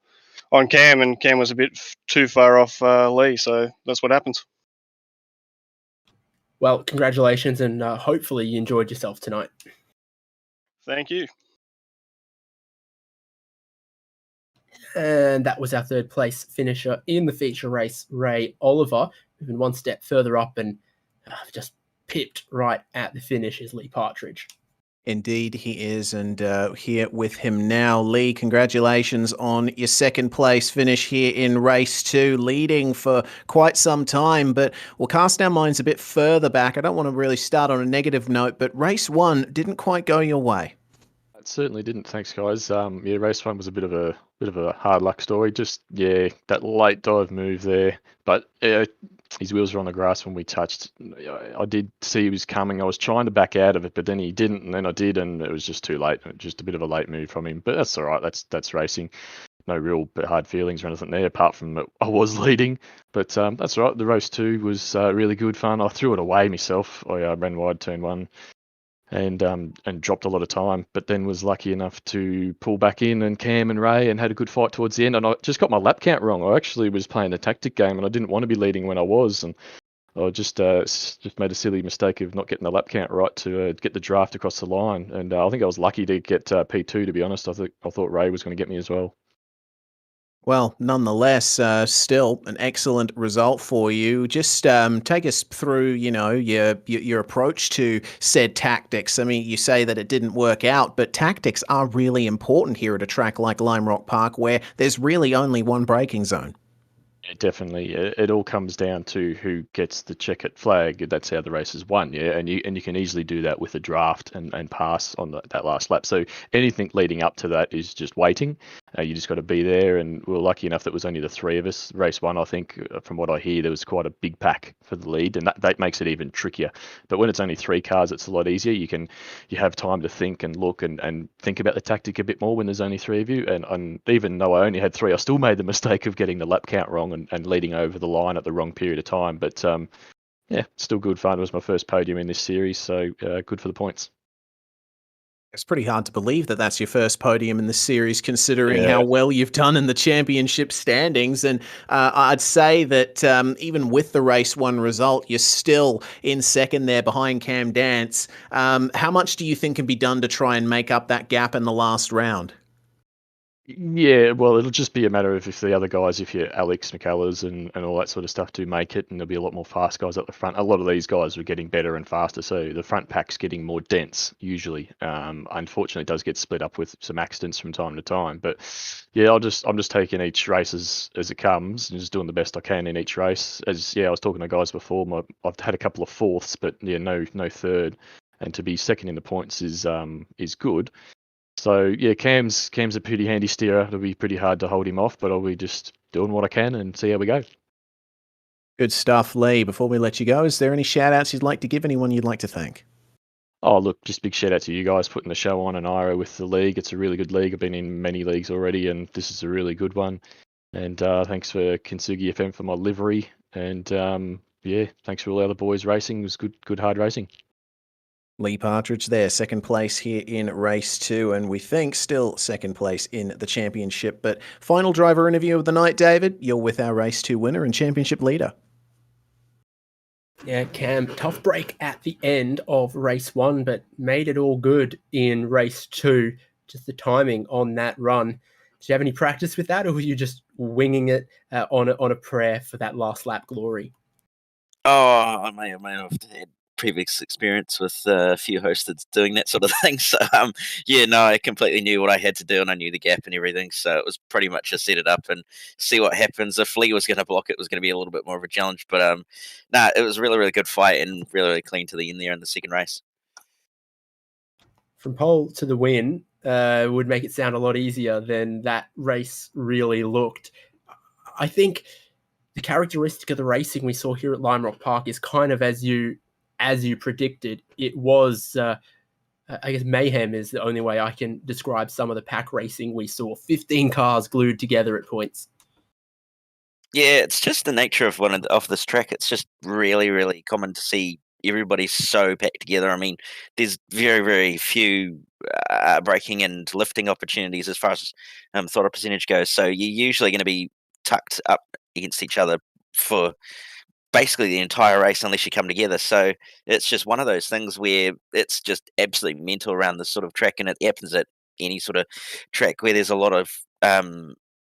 Cam, and Cam was a bit too far off Lee, so that's what happens.
Well, congratulations, and hopefully you enjoyed yourself tonight.
Thank you.
And that was our third place finisher in the feature race, Ray Oliver, moving one step further up and just pipped right at the finish is Lee Partridge.
Indeed, he is, and here with him now. Lee, congratulations on your second place finish here in race 2, leading for quite some time, but we'll cast our minds a bit further back. I don't want to really start on a negative note, but race 1 didn't quite go your way.
It certainly didn't. Thanks, guys. Yeah, race 1 was a bit of a hard luck story. Just that late dive move there, but his wheels were on the grass when we touched. I did see he was coming. I was trying to back out of it, but then he didn't, and then I did, and it was just too late. Just a bit of a late move from him, but that's all right. That's racing. No real hard feelings or anything there, apart from that I was leading. But that's all right. The race 2 was really good fun. I threw it away myself. I ran wide turn 1. And dropped a lot of time, but then was lucky enough to pull back in and Cam and Ray and had a good fight towards the end. And I just got my lap count wrong. I actually was playing a tactic game and I didn't want to be leading when I was, and I just made a silly mistake of not getting the lap count right to get the draft across the line. And I think I was lucky to get P2. To be honest, I thought Ray was going to get me as well.
Well, nonetheless, still an excellent result for you. Just take us through, your approach to said tactics. I mean, you say that it didn't work out, but tactics are really important here at a track like Limerock Park, where there's really only one braking zone.
Yeah, definitely. It all comes down to who gets the checkered flag. That's how the race is won, yeah. And you can easily do that with a draft and pass on that last lap. So anything leading up to that is just waiting. You just got to be there, and we were lucky enough that it was only the 3 of us. Race 1, I think, from what I hear, there was quite a big pack for the lead, and that makes it even trickier. But when it's only 3 cars, it's a lot easier. You have time to think and look and think about the tactic a bit more when there's only 3 of you. And even though I only had 3, I still made the mistake of getting the lap count wrong and leading over the line at the wrong period of time. But yeah, still good fun. It was my first podium in this series, so good for the points.
It's pretty hard to believe that that's your first podium in the series, considering how well you've done in the championship standings. And I'd say that even with the race 1 result, you're still in second there behind Cam Dance. How much do you think can be done to try and make up that gap in the last round?
Yeah, well, it'll just be a matter of if the other guys, if you're Alex McCullers and all that sort of stuff, do make it, and there'll be a lot more fast guys at the front. A lot of these guys are getting better and faster, so the front pack's getting more dense usually. Unfortunately, it does get split up with some accidents from time to time. But yeah, I'm just taking each race as it comes and just doing the best I can in each race. I was talking to guys before. I've had a couple of 4ths, but yeah, no 3rd, and to be second in the points is good. So yeah, Cam's a pretty handy steerer. It'll be pretty hard to hold him off, but I'll be just doing what I can and see how we go.
Good stuff, Lee. Before we let you go, is there any shout-outs you'd like to give, anyone you'd like to thank?
Oh, look, just big shout out to you guys putting the show on and Ira with the league. It's a really good league. I've been in many leagues already, and this is a really good one. And thanks for Kintsugi FM for my livery. And thanks for all the other boys racing. It was good hard racing.
Lee Partridge there, second place here in race 2, and we think still second place in the championship. But final driver interview of the night, David. You're with our race 2 winner and championship leader.
Yeah, Cam, tough break at the end of race 1, but made it all good in race 2. Just the timing on that run. Did you have any practice with that, or were you just winging it on a prayer for that last lap glory?
Oh, I may have had previous experience with a few hosted doing that sort of thing. So, I completely knew what I had to do, and I knew the gap and everything. So it was pretty much just set it up and see what happens. If Lee was going to block it, it was going to be a little bit more of a challenge. But it was a really, really good fight and really, really clean to the end there in the second race.
From pole to the win would make it sound a lot easier than that race really looked. I think the characteristic of the racing we saw here at Limerock Park is kind of as you predicted. It was, I guess, mayhem is the only way I can describe some of the pack racing we saw. 15 cars glued together at points. Yeah,
it's just the nature of this track. It's just really, really common to see everybody's so packed together. I mean, there's very, very few braking and lifting opportunities as far as throttle percentage goes. So you're usually going to be tucked up against each other for basically the entire race unless you come together. So it's just one of those things where it's just absolutely mental around this sort of track, and it happens at any sort of track where there's a lot of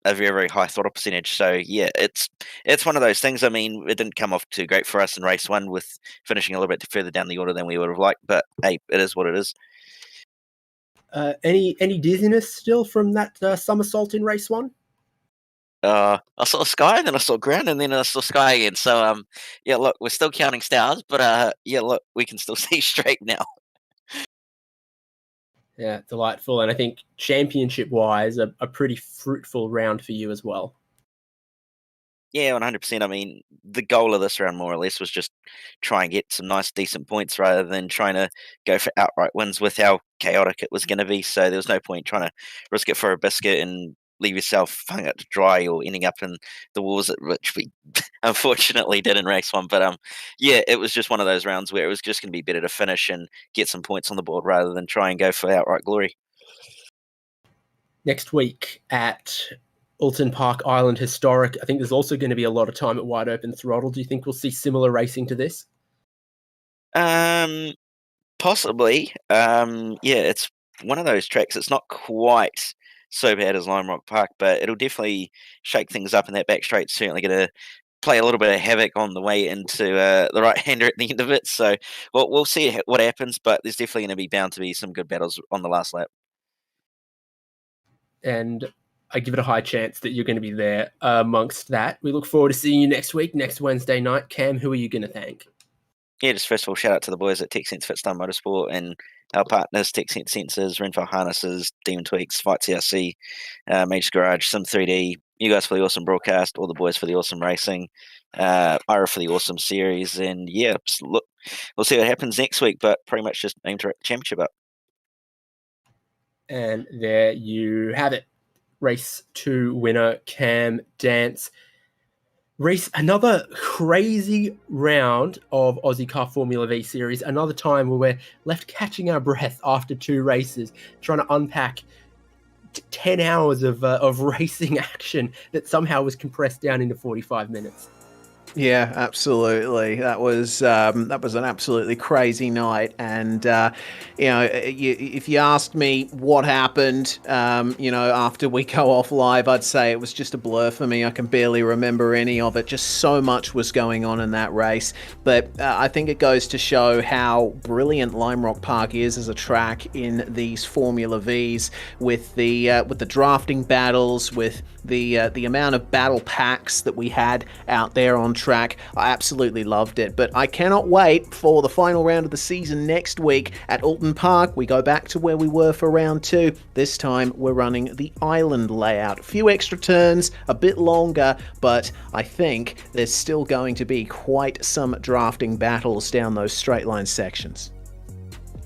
a very, very high throttle percentage. So yeah, it's one of those things. I mean, it didn't come off too great for us in race 1 with finishing a little bit further down the order than we would have liked, but hey, it is what it is.
Any dizziness still from that somersault in race 1?
I saw sky, then I saw ground, and then I saw sky again. So, look, we're still counting stars, but look, we can still see straight now.
Yeah, delightful. And I think championship-wise, a pretty fruitful round for you as well.
Yeah, 100%. I mean, the goal of this round, more or less, was just try and get some nice, decent points rather than trying to go for outright wins with how chaotic it was going to be. So there was no point trying to risk it for a biscuit and leave yourself hung out to dry or ending up in the wars, which we unfortunately did in race 1. But it was just one of those rounds where it was just going to be better to finish and get some points on the board rather than try and go for outright glory.
Next week at Alton Park Island Historic, I think there's also going to be a lot of time at Wide Open Throttle. Do you think we'll see similar racing to this?
Possibly. It's one of those tracks. It's not quite so bad as Limerock Park, but it'll definitely shake things up, and that back straight's certainly going to play a little bit of havoc on the way into the right-hander at the end of it. So we'll see what happens, but there's definitely going to be bound to be some good battles on the last lap.
And I give it a high chance that you're going to be there amongst that. We look forward to seeing you next week, next Wednesday night. Cam, who are you going to thank?
Yeah, just first of all, shout out to the boys at TechSense Fitstone Motorsport and our partners, TechSense Sensors, Renfell Harnesses, Demon Tweaks, Fight CRC, Major Garage, Sim3D, you guys for the awesome broadcast, all the boys for the awesome racing, Ira for the awesome series, and look, we'll see what happens next week, but pretty much just aim to wrap the championship up.
And there you have it. Race 2 winner, Cam Dance. Race another crazy round of OZICAR Formula Vee Series. Another time where we're left catching our breath after 2 races, trying to unpack 10 hours of racing action that somehow was compressed down into 45 minutes.
Yeah, absolutely. That was an absolutely crazy night, and if you asked me what happened, after we go off live, I'd say it was just a blur for me. I can barely remember any of it. Just so much was going on in that race, but I think it goes to show how brilliant Limerock Park is as a track in these Formula V's, with the drafting battles, with the amount of battle packs that we had out there on track. I absolutely loved it, but I cannot wait for the final round of the season next week at Alton Park. We go back to where we were for round 2. This time we're running the island layout. A few extra turns, a bit longer, but I think there's still going to be quite some drafting battles down those straight line sections.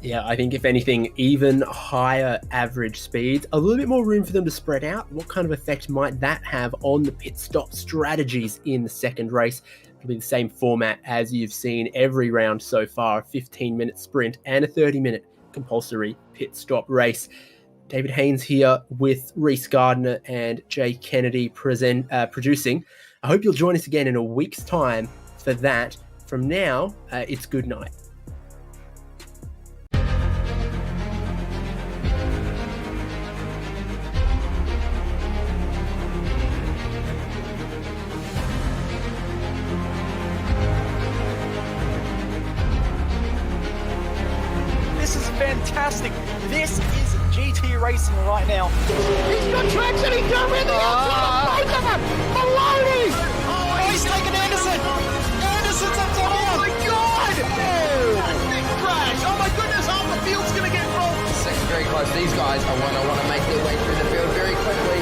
Yeah, I think if anything, even higher average speeds, a little bit more room for them to spread out. What kind of effect might that have on the pit stop strategies in the second race? It'll be the same format as you've seen every round so far, a 15-minute sprint and a 30-minute compulsory pit stop race. David Haynes here with Reese Gardner and Jay Kennedy producing. I hope you'll join us again in a week's time for that. From now, it's good night.
This is fantastic. This is GT racing right now.
He's got traction. He's got everything outside of both of them. Maloney.
Oh, he's taking Anderson. Anderson's up top.
Oh my God! Big crash. Oh my goodness, half the field's going to get rolled.
Six very close. These guys I want to make their way through the field very quickly.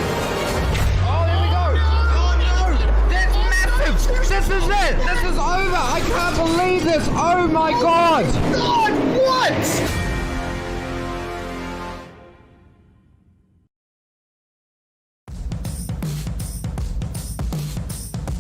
Oh, there we go. Oh no, that's massive. This is it. This is over. I can't believe this. Oh my God.
God, what?